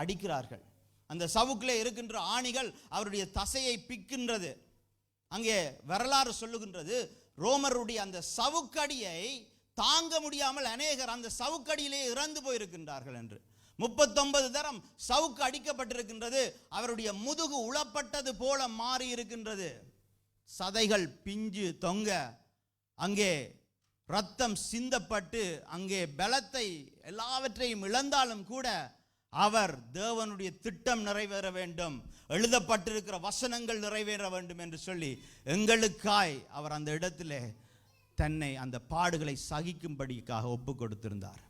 அடிக்கிறார்கள். அந்த சவுக்கிலே இருக்கின்ற ஆணிகள் அவருடைய தசையை பிக்கின்றது. அங்கே வரலாறு சொல்லுகின்றது, ரோமருடைய அந்த சவுக்கடியை தாங்க முடியாமல் அநேகர் அந்த சவுக்கடியிலே இறந்து போயிருக்கின்றார்கள் என்று. 39 தரம் சவுக்கு அடிக்கப்பட்டிருக்கின்றது. அவருடைய முதுகு உளப்பட்டது போல மாறி இருக்கின்றது. சதைகள் பிஞ்சு தொங்க, அங்கே ரத்தம் சிந்தப்பட்டு, அங்கே பலத்தை எல்லாவற்றையும் இழந்தாலும் கூட அவர் தேவனுடைய திட்டம் நிறைவேற வேண்டும், எழுதப்பட்டிருக்கிற வசனங்கள் நிறைவேற வேண்டும் என்று சொல்லி எங்களுக்காய் அவர் அந்த இடத்திலே தன்னை அந்த பாடுகளை சகிக்கும்படிக்காக ஒப்பு கொடுத்திருந்தார்.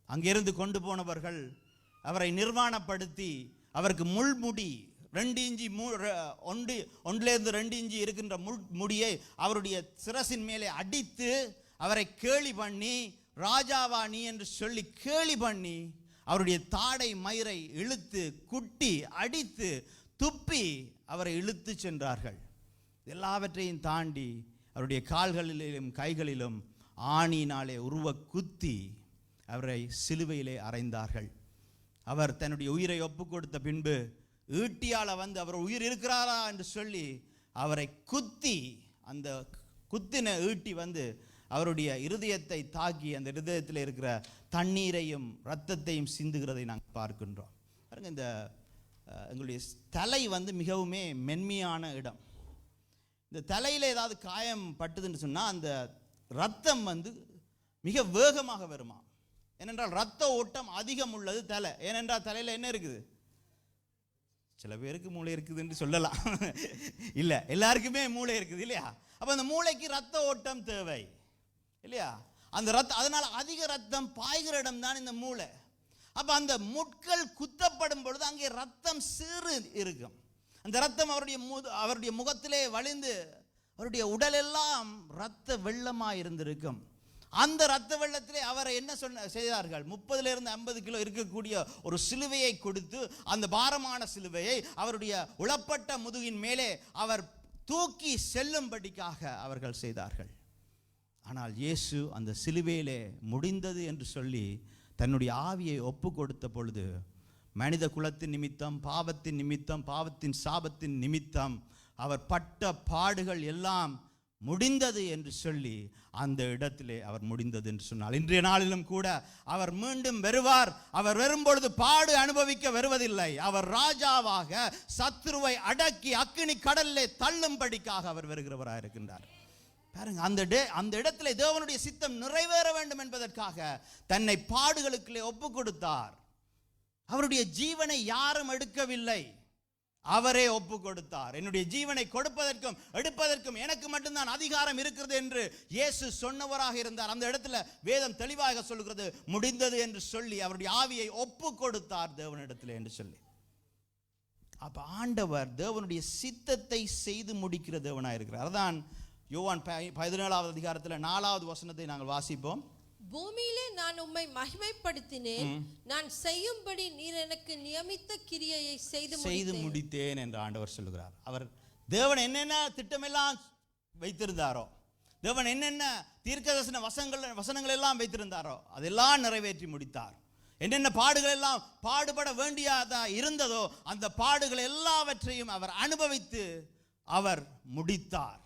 அங்கிருந்து கொண்டு போனவர்கள் அவரை நிர்வாணப்படுத்தி அவருக்கு முள்முடி 2 இன்ச்சு 1.5 இன்ச்சு இருக்கின்ற முடியை அவருடைய சிரசின் மேலே அடித்து அவரை கேலி பண்ணி, ராஜாவா நீ என்று சொல்லி கேலி பண்ணி, அவருடைய தாடை மயிரை இழுத்து குட்டி அடித்து துப்பி அவரை இழுத்து சென்றார்கள். எல்லாவற்றையும் தாண்டி அவருடைய கால்களிலும் கைகளிலும் ஆணியினாலே உருவ குத்தி அவரை சிலுவையிலே அறைந்தார்கள். அவர் தன்னுடைய உயிரை ஒப்பு கொடுத்த பின்பு ஈட்டியால அவர் உயிர் இருக்கிறாரா என்று சொல்லி அவரை குத்தி, அந்த குத்தின ஈட்டி அவருடைய இருதயத்தை தாக்கி அந்த இருதயத்தில் இருக்கிற தண்ணீரையும் இரத்தத்தையும் சிந்துகிறதை நாங்கள் பார்க்கின்றோம். பாருங்க, இந்த எங்களுடைய தலை மிகவுமே மென்மையான இடம். இந்த தலையில் ஏதாவது காயம் பட்டுதுன்னு சொன்னால் அந்த ரத்தம் மிக வேகமாக வருமா. ஏனென்றால் ரத்த ஓட்டம் அதிகம் உள்ளது தலை. ஏனென்றால் தலையில் என்ன இருக்குது? சில பேருக்கு மூளை இருக்குதுன்னு சொல்லலாம், இல்லை எல்லாருக்குமே மூளை இருக்குது இல்லையா? அப்போ அந்த மூளைக்கு ரத்த ஓட்டம் தேவை இல்லையா? அந்த ரத்தம், அதனால் அதிக ரத்தம் பாய்கிற இடம் தான் இந்த மூளை. அப்போ அந்த முட்கள் குத்தப்படும் பொழுது அங்கே ரத்தம் சீறு இருக்கும். அந்த ரத்தம் அவருடைய முகத்திலே வழிந்து அவருடைய உடலெல்லாம் ரத்த வெள்ளமாக இருந்திருக்கும். அந்த ரத்த வெள்ளத்திலே அவரை என்ன செய்தார்கள்? 30 to 50 கிலோ இருக்கக்கூடிய ஒரு சிலுவையை கொடுத்து, அந்த பாரமான சிலுவையை அவருடைய உளப்பட்ட முதுகின் மேலே அவர் தூக்கி செல்லும்படிக்காக அவர்கள் செய்தார்கள். ஆனால் இயேசு அந்த சிலுவையிலே முடிந்தது என்று சொல்லி தன்னுடைய ஆவியை ஒப்பு கொடுத்த பொழுது, மனித குலத்தின் நிமித்தம், பாவத்தின் நிமித்தம், பாவத்தின் சாபத்தின் நிமித்தம் அவர் பட்ட பாடுகள் எல்லாம் முடிந்தது என்று சொல்லி அந்த இடத்திலே அவர் முடிந்தது என்று சொன்னார். இன்றைய நாளிலும் கூட அவர் மீண்டும் வருவார். அவர் வரும்பொழுது பாடு அனுபவிக்க வருவதில்லை. அவர் ராஜாவாக சத்துருவை அடக்கி அக்கினி கடலிலே தள்ளும்படிக்காக அவர் வருகிறவராக இருக்கின்றார். பாருங்க, அந்த இடத்துல தேவனுடைய சித்தம் நிறைவேற வேண்டும் என்பதற்காக தன்னை பாடுகளுக்குள்ளே ஒப்பு கொடுத்தார். அவருடைய ஜீவனை யாரும் எடுக்கவில்லை, அவரே ஒப்பு கொடுத்தார். என்னுடைய ஜீவனை கொடுப்பதற்கும் எடுப்பதற்கும் எனக்கு மட்டும்தான் அதிகாரம் இருக்கிறது என்று இயேசு சொன்னவராக இருந்தார். அந்த இடத்துல வேதம் தெளிவாக சொல்லுகிறது, முடிந்தது என்று சொல்லி அவருடைய ஆவியை ஒப்பு கொடுத்தார் தேவனிடத்தில் என்று சொல்லி. அப்ப ஆண்டவர் தேவனுடைய சித்தத்தை செய்து முடிக்கிற தேவனாக இருக்கிறார். அதான் யோவான் 17வது அதிகாரத்தில் 4வது வசனத்தை நாங்கள் வாசிப்போம். பூமியிலே நான் உம்மை மகிமைப்படுத்தினேன், நான் செய்யும்படி நீர் எனக்கு நியமித்த கிரியையை செய்து முடித்தேன் என்று ஆண்டவர் சொல்லுகிறார். அவர் தேவன் என்னென்ன திட்டமெல்லாம் வைத்திருந்தாரோ, தேவன் என்னென்ன தீர்க்கதரிசன வசனங்கள் எல்லாம் வைத்திருந்தாரோ அதெல்லாம் நிறைவேற்றி முடித்தார். என்னென்ன பாடுகள் எல்லாம் பாடுபட வேண்டியதா இருந்ததோ அந்த பாடுகள் எல்லாவற்றையும் அவர் அனுபவித்து அவர் முடித்தார்,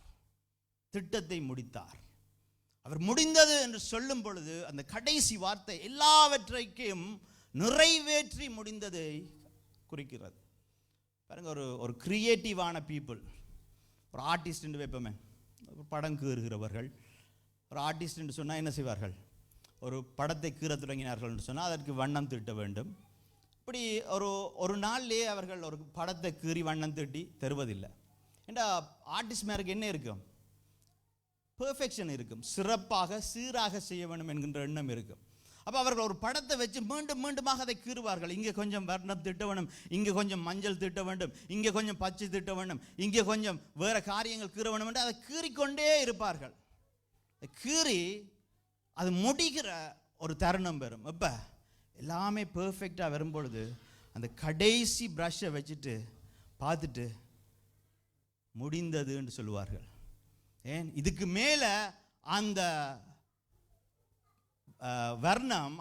திட்டத்தை முடித்தார். அவர் முடிந்தது என்று சொல்லும் பொழுது அந்த கடைசி வார்த்தை எல்லாவற்றையும் நிறைவேற்றி முடிந்ததை குறிக்கிறது. பாருங்க, ஒரு கிரியேட்டிவான பீப்புள், ஒரு ஆர்டிஸ்ட் என்று வைப்போமே, படம் கீறுகிறவர்கள். ஒரு ஆர்டிஸ்ட் என்று சொன்னால் என்ன செய்வார்கள்? ஒரு படத்தை கீற தொடங்கினார்கள் என்று சொன்னால் அதற்கு வண்ணம் தீட்ட வேண்டும். இப்படி ஒரு நாள்லேயே அவர்கள் ஒரு படத்தை கீறி வண்ணம் தீட்டி தருவதில்லை. ஏண்டா ஆர்டிஸ்ட் மேருக்கு என்ன இருக்கும்? பெர்ஃபெக்ஷன் இருக்கும், சிறப்பாக சீராக செய்ய வேண்டும் என்கின்ற எண்ணம் இருக்கும். அப்போ அவர்கள் ஒரு படத்தை வச்சு மீண்டும் மீண்டுமாக அதை கீறுவார்கள். இங்கே கொஞ்சம் வர்ணம் திட்ட வேண்டும், இங்கே கொஞ்சம் மஞ்சள் திட்ட வேண்டும், இங்கே கொஞ்சம் பச்சை திட்ட வேண்டும், இங்கே கொஞ்சம் வேறு காரியங்கள் கீற வேண்டும் என்று அதை கீறிக்கொண்டே இருப்பார்கள். கீறி அது முடிகிற ஒரு தருணம் வரும். இப்போ எல்லாமே பெர்ஃபெக்டாக வரும்பொழுது அந்த கடைசி ப்ரஷ்ஷை வச்சுட்டு பார்த்துட்டு முடிந்தது என்று சொல்லுவார்கள். ஏன் இதுக்கு மேலே அந்த வர்ணம்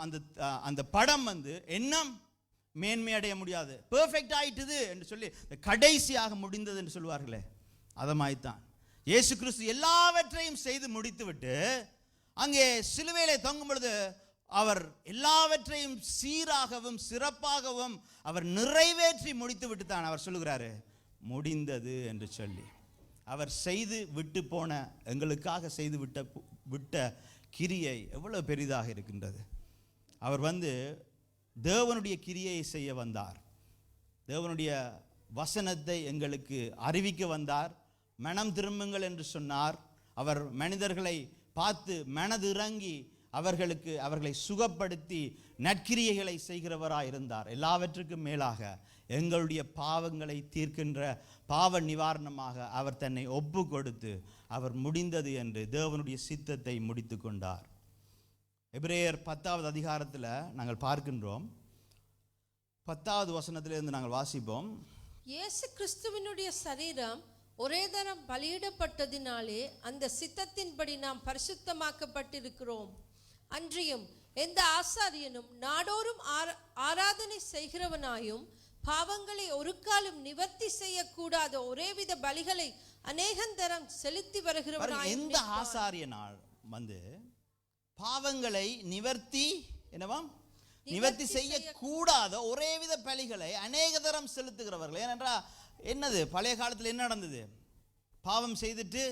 அந்த படம் எண்ணம் மேன்மையடைய முடியாது, பெர்ஃபெக்ட் ஆயிட்டுது என்று சொல்லி கடைசியாக முடிந்தது என்று சொல்லுவார்களே, அதமாய்த்தான் இயேசு கிறிஸ்து எல்லாவற்றையும் செய்து முடித்துவிட்டு அங்கே சிலுவையிலே தொங்கும் பொழுது அவர் எல்லாவற்றையும் சீராகவும் சிறப்பாகவும் அவர் நிறைவேற்றி முடித்து விட்டு தான் அவர் சொல்லுகிறாரு முடிந்தது என்று சொல்லி. அவர் செய்து விட்டு போன, எங்களுக்காக செய்து விட்ட கிரியை எவ்வளவு பெரிதாக இருக்கின்றது. அவர் தேவனுடைய கிரியையை செய்ய வந்தார், தேவனுடைய வசனத்தை எங்களுக்கு அறிவிக்க வந்தார். மனம் திரும்புங்கள் என்று சொன்னார். அவர் மனிதர்களை பார்த்து மனதிறங்கி அவர்களை சுகப்படுத்தி நற்கிரியைகளை செய்கிறவராக இருந்தார். எல்லாவற்றுக்கும் மேலாக எங்களுடைய பாவங்களை தீர்க்கின்ற பாவ நிவாரணமாக அவர் தன்னை ஒப்பு கொடுத்து அவர் முடிந்தது என்று தேவனுடைய சித்தத்தை முடித்து கொண்டார். எபிரேயர் 10வது அதிகாரத்தில் நாங்கள் பார்க்கின்றோம், 10வது வசனத்திலிருந்து நாங்கள் வாசிப்போம். இயேசு கிறிஸ்துவினுடைய சரீரம் ஒரே தரம் பலியிடப்பட்டதினாலே அந்த சித்தத்தின்படி நாம் பரிசுத்தமாக்கப்பட்டிருக்கிறோம். அன்றியும் எந்த ஆசாரியனும் நாடோறும் ஆராதனை செய்கிறவனாயும் பாவங்களை ஒரு காலம் நிவர்த்தி செய்யக்கூடாத ஒரேவித பலிகளை அநேகந்தரம் செலுத்தி வருகிறவனாயும். எந்த ஆசாரியனால் பாவங்களை நிவர்த்தி செய்யக்கூடாத ஒரேவித பலிகளை அநேக தரம் செலுத்துகிறவர்கள். ஏனென்றால் என்னது, பழைய காலத்தில் என்ன நடந்தது? பாவம் செய்துட்டு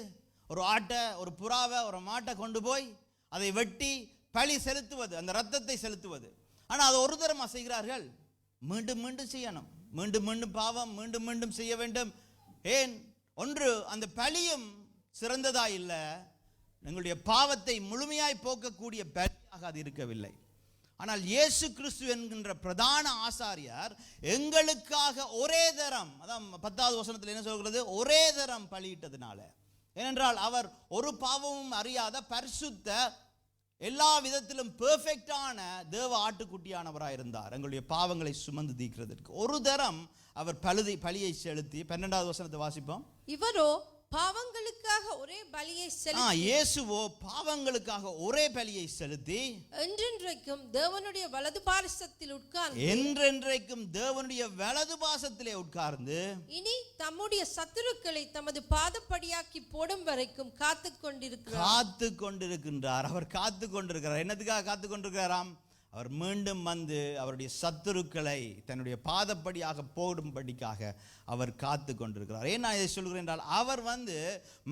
ஒரு ஆட்டை, ஒரு புறாவை, ஒரு மாட்டை கொண்டு போய் அதை வெட்டி பலி செலுத்துவது, அந்த ரத்தத்தை செலுத்துவது. ஆனால் அதை ஒரு தரமா செய்கிறார்கள், மீண்டும் மீண்டும் செய்யணும், மீண்டும் மீண்டும் பாவம் மீண்டும் மீண்டும் செய்ய வேண்டும். ஏன்? ஒன்று, அந்த பலியும் சிறந்ததா இல்லை, எங்களுடைய பாவத்தை முழுமையாய் போக்கக்கூடிய பலியாக அது இருக்கவில்லை. ஆனால் இயேசு கிறிஸ்து என்கின்ற பிரதான ஆசாரியார் எங்களுக்காக ஒரே தரம், அதான் 10வது வசனத்தில் என்ன சொல்கிறது, ஒரே தரம் பலியிட்டதுனால. ஏனென்றால் அவர் ஒரு பாவமும் அறியாத பரிசுத்த, எல்லா விதத்திலும் பெர்ஃபெக்டான தேவ ஆட்டுக்குட்டியானவராக இருந்தார். எங்களுடைய பாவங்களை சுமந்து தீர்க்கிறதற்கு ஒரு தரம் அவர் பலியை செலுத்தி. 12வது வசனத்தை வாசிப்போம். இவரோ பாவங்களுக்காக ஒரே பலியை செலுத்தி, இயேசுவோ பாவங்களுக்காக ஒரே பலியை செலுத்தி என்றென்றைக்கும் தேவனுடைய வலது பாரசத்தில் உட்கார்ந்து, என்றென்றைக்கும் தேவனுடைய வலது பாசத்திலே உட்கார்ந்து இனி தம்முடைய சத்துருக்களை தமது பாதப்படியாக்கி போடும் வரைக்கும் காத்து கொண்டிருக்கிறார். அவர் காத்து கொண்டிருக்கிறார். என்னத்துக்காக காத்து கொண்டிருக்கிறாராம்? அவர் மீண்டும் வந்து அவருடைய சத்துருக்களை தன்னுடைய பாதப்படியாக போடும்படிக்காக அவர் காத்து கொண்டிருக்கிறார். ஏன் நான் இதை சொல்கிறேன் என்றால், அவர் வந்து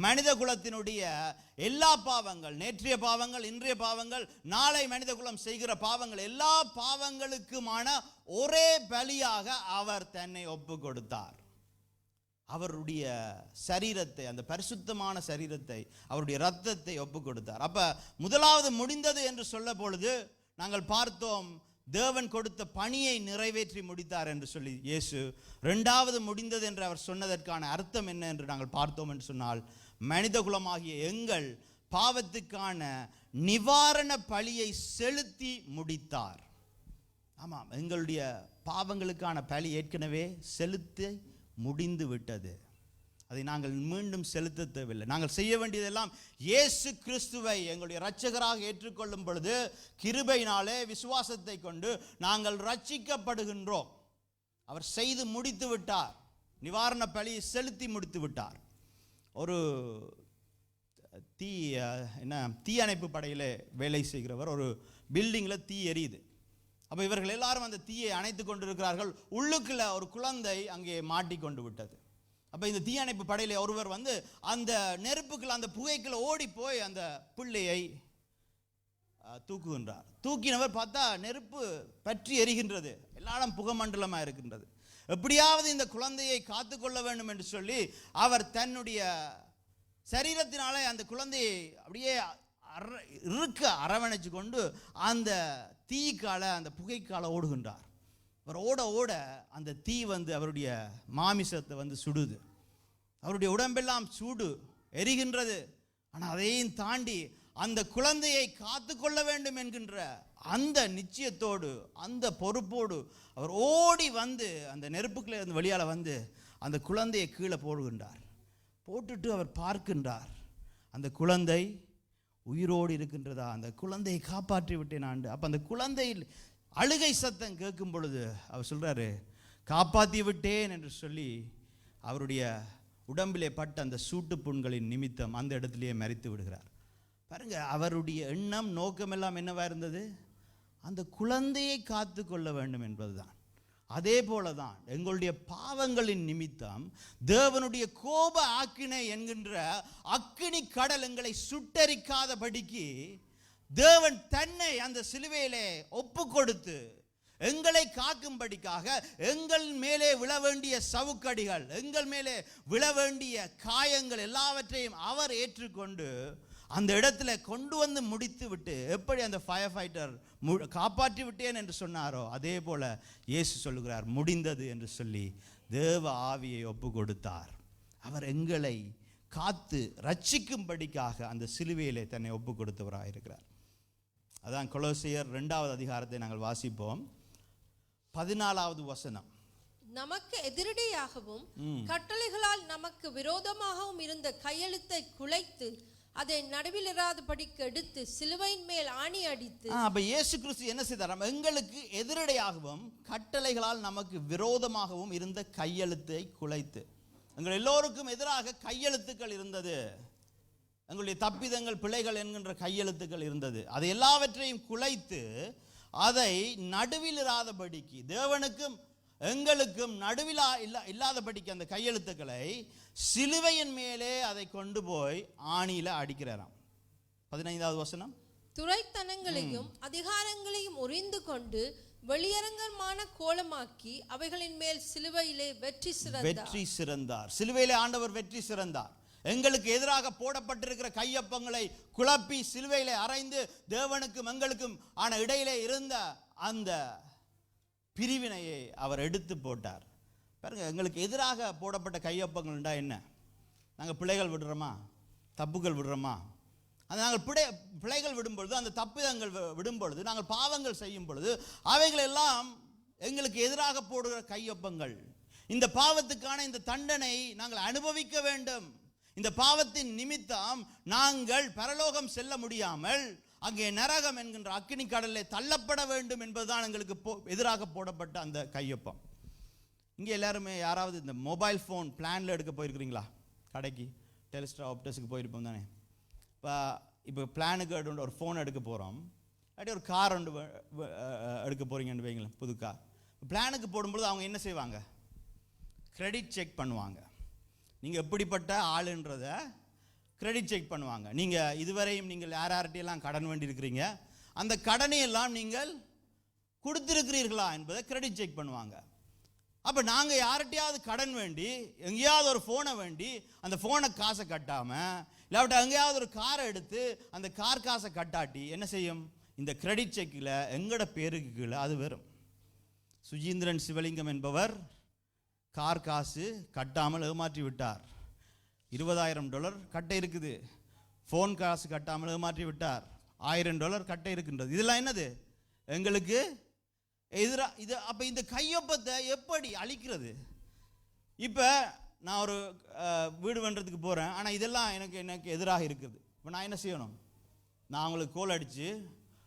மனித குலத்தினுடைய எல்லா பாவங்கள், நேற்றைய பாவங்கள், இன்றைய பாவங்கள், நாளை மனித குலம் செய்கிற பாவங்கள், எல்லா பாவங்களுக்குமான ஒரே பலியாக அவர் தன்னை ஒப்பு கொடுத்தார். அவருடைய சரீரத்தை, அந்த பரிசுத்தமான சரீரத்தை, அவருடைய இரத்தத்தை ஒப்பு கொடுத்தார். அப்ப முதலாவது முடிந்தது என்று சொல்ல பொழுது நாங்கள் பார்த்தோம், தேவன் கொடுத்த பணியை நிறைவேற்றி முடித்தார் என்று சொல்லி இயேசு. இரண்டாவது முடிந்தது என்று அவர் சொன்னதற்கான அர்த்தம் என்ன என்று நாங்கள் பார்த்தோம் என்று சொன்னால், மனித குலமாகிய எங்கள் பாவத்துக்கான நிவாரண பலியை செலுத்தி முடித்தார். ஆமாம், எங்களுடைய பாவங்களுக்கான பலி ஏற்கனவே செலுத்தி முடிந்து விட்டது. அதை நாங்கள் மீண்டும் செலுத்த தேவையில்லை. நாங்கள் செய்ய வேண்டியதெல்லாம் இயேசு கிறிஸ்துவை எங்களுடைய இரட்சகராக ஏற்றுக்கொள்ளும் பொழுது கிருபையினாலே விசுவாசத்தை கொண்டு நாங்கள் ரட்சிக்கப்படுகின்றோம். அவர் செய்து முடித்து விட்டார், நிவாரண பலியை செலுத்தி முடித்து விட்டார். ஒரு தீ அணைப்பு படையில் வேலை செய்கிறவர், ஒரு பில்டிங்கில் தீ எரியுது. அப்போ இவர்கள் எல்லாரும் அந்த தீயை அணைத்து கொண்டிருக்கிறார்கள். உள்ளுக்குள்ள ஒரு குழந்தை அங்கே மாட்டிக்கொண்டு விட்டது. அப்போ இந்த தீயணைப்பு படையில ஒருவர் வந்து அந்த நெருப்புக்குள்ள, அந்த புகைக்குள்ள ஓடி போய் அந்த பிள்ளையை தூக்குகின்றார். தூக்கினவர் பார்த்தா நெருப்பு பற்றி எரிகின்றது, எல்லாரும் புகமண்டலமாக இருக்கின்றது. எப்படியாவது இந்த குழந்தையை காத்துக்கொள்ள வேண்டும் என்று சொல்லி அவர் தன்னுடைய சரீரத்தினாலே அந்த குழந்தையை அப்படியே அரவணைச்சு கொண்டு அந்த தீக்கால, அந்த புகைக்கால ஓடுகின்றார். அவர் ஓட ஓட அந்த தீ வந்து அவருடைய மாமிசத்தை வந்து சுடுது. அவருடைய உடம்பெல்லாம் சூடு எரிகின்றது. ஆனால் அதையும் தாண்டி அந்த குழந்தையை காத்து கொள்ள வேண்டும் என்கின்ற அந்த நிச்சயத்தோடு, அந்த பொறுப்போடு அவர் ஓடி வந்து அந்த நெருப்புக்குள்ளே இருந்து வெளியால் வந்து அந்த குழந்தையை கீழே போடுகின்றார். போட்டுட்டு அவர் பார்க்கின்றார், அந்த குழந்தை உயிரோடு இருக்கின்றதா, அந்த குழந்தையை காப்பாற்றி விட்டேன் ஆண்டு. அப்போ அந்த குழந்தையில் அழுகை சத்தம் கேட்கும் பொழுது அவர் சொல்கிறாரு, காப்பாற்றி விட்டேன் என்று சொல்லி அவருடைய உடம்பிலே பட்ட அந்த சூட்டு புண்களின் நிமித்தம் அந்த இடத்திலேயே மரித்து விடுகிறார். பாருங்க, அவருடைய எண்ணம், நோக்கமெல்லாம் என்னவா இருந்தது? அந்த குழந்தையை காத்து கொள்ள வேண்டும் என்பதுதான். அதே போலதான் எங்களுடைய பாவங்களின் நிமித்தம் தேவனுடைய கோப ஆக்கினை என்கின்ற அக்கினி கடல் எங்களை சுட்டரிக்காதபடிக்கு தேவன் தன்னை அந்த சிலுவையிலே ஒப்பு கொடுத்து எங்களை காக்கும்படிக்காக எங்கள் மேலே விழ வேண்டிய சவுக்கடிகள், எங்கள் மேலே விழ வேண்டிய காயங்கள் எல்லாவற்றையும் அவர் ஏற்றுக்கொண்டு அந்த இடத்துல கொண்டு வந்து முடித்து விட்டு, எப்படி அந்த ஃபயர் ஃபைட்டர் காப்பாற்றி விட்டேன் என்று சொன்னாரோ அதே போல இயேசு சொல்லுகிறார், முடிந்தது என்று சொல்லி தேவ ஆவியை ஒப்பு கொடுத்தார். அவர் எங்களை காத்து ரட்சிக்கும்படிக்காக அந்த சிலுவையிலே தன்னை ஒப்பு கொடுத்தவராக இருக்கிறார். அதான் கொலோசியர் 2வது அதிகாரத்தை நாங்கள் வாசிப்போம். 14வது வசனம். நமக்கு எதிரடையாகவும் கட்டளைகளால் நமக்கு விரோதமாகவும் இருந்த கையெழுத்தை குலைத்து அதை நடுவில் இராதபடிக்கு எடுத்து சிலுவையின் மேல் ஆணி அடித்து. அப்ப இயேசு கிறிஸ்து என்ன செய்தார்? எங்களுக்கு எதிரடையாகவும் கட்டளைகளால் நமக்கு விரோதமாகவும் இருந்த கையெழுத்தை குலைத்து. எங்கள் எல்லோருக்கும் எதிராக கையெழுத்துக்கள் இருந்தது, எங்களுடைய தப்பிதங்கள், பிழைகள் என்கின்ற கையெழுத்துக்கள் இருந்தது. அதை எல்லாவற்றையும் குலைத்து அதை நடுவில் இராதபடிக்கு, தேவனுக்கும் எங்களுக்கும் நடுவில் இல்லாதபடிக்கு அந்த கையெழுத்துக்களை சிலுவையின் மேலே அதை கொண்டு போய் ஆணியில அடிக்கிறாராம். 15வது வசனம். துரைத்தனங்களையும் அதிகாரங்களையும் உரிந்து கொண்டு வெளியரங்கமான கோலமாக்கி அவைகளின் மேல் சிலுவையிலே வெற்றி சிறந்தார். சிலுவையிலே ஆண்டவர் வெற்றி சிறந்தார். எங்களுக்கு எதிராக போடப்பட்டிருக்கிற கையொப்பங்களை குழப்பி சிலுவையிலே அறைந்து தேவனுக்கும் எங்களுக்கும் ஆன இடையிலே இருந்த அந்த பிரிவினையை அவர் எடுத்து போட்டார். பாருங்க, எங்களுக்கு எதிராக போடப்பட்ட கையொப்பங்கள்ண்டா என்ன? நாங்கள் பிழைகள் விடுறோமா, தப்புகள் விடுறோமா? அது நாங்கள் பிழைகள் விடும்பொழுது, அந்த தப்பிதங்கள் விடும்பொழுது, நாங்கள் பாவங்கள் செய்யும் பொழுது அவைகளெல்லாம் எங்களுக்கு எதிராக போடுகிற கையொப்பங்கள். இந்த பாவத்துக்கான இந்த தண்டனை நாங்கள் அனுபவிக்க வேண்டும். இந்த பாவத்தின் நிமித்தம் நாங்கள் பரலோகம் செல்ல முடியாமல் அங்கே நரகம் என்கின்ற அக்கினி கடலில் தள்ளப்பட வேண்டும் என்பதுதான் எங்களுக்கு எதிராக போடப்பட்ட அந்த கையொப்பம். இங்கே எல்லாருமே யாராவது இந்த மொபைல் ஃபோன் பிளானில் எடுக்க போயிருக்கிறீங்களா? கடைக்கு டெலிஸ்டா ஆப்டஸுக்கு போயிருப்போம் தானே. இப்போ பிளானுக்கு ஒரு ஃபோன் எடுக்க போகிறோம். அப்படி ஒரு கார் ஒன்று எடுக்க போகிறீங்கன்னு வைங்களேன், புது கார். பிளானுக்கு போடும்பொழுது அவங்க என்ன செய்வாங்க? கிரெடிட் செக் பண்ணுவாங்க. நீங்கள் எப்படிப்பட்ட ஆளுன்றதை கிரெடிட் செக் பண்ணுவாங்க. நீங்கள் இதுவரையும் நீங்கள் யார்கிட்டையெல்லாம் கடன் வேண்டியிருக்கிறீங்க, அந்த கடனையெல்லாம் நீங்கள் கொடுத்துருக்கிறீர்களா என்பதை கிரெடிட் செக் பண்ணுவாங்க. அப்போ நாங்கள் யார்கிட்டையாவது கடன் வேண்டி எங்கேயாவது ஒரு ஃபோனை வேண்டி அந்த ஃபோனை காசை கட்டாமல், இல்லாவிட்ட எங்கேயாவது ஒரு காரை எடுத்து அந்த கார் காசை கட்டாட்டி என்ன செய்யும்? இந்த கிரெடிட் செக்கில் எங்களோட பேருக்கு கீழே அது வரும். சுஜீந்திரன் சிவலிங்கம் என்பவர் கார் காசு கட்டாமல் ஏமாற்றி விட்டார். $20,000 கட்டை இருக்குது. ஃபோன் காசு கட்டாமல் ஏமாற்றி விட்டார். $1000 கட்டை இருக்கின்றது. இதெல்லாம் என்னது? எங்களுக்கு எதிராக இது. அப்போ இந்த கையொப்பத்தை எப்படி அழிக்கிறது? இப்போ நான் ஒரு வீடு பண்ணுறதுக்கு போகிறேன், ஆனால் இதெல்லாம் எனக்கு எதிராக இருக்குது. இப்போ நான் என்ன செய்யணும்? நான் அவங்களுக்கு கோல் அடித்து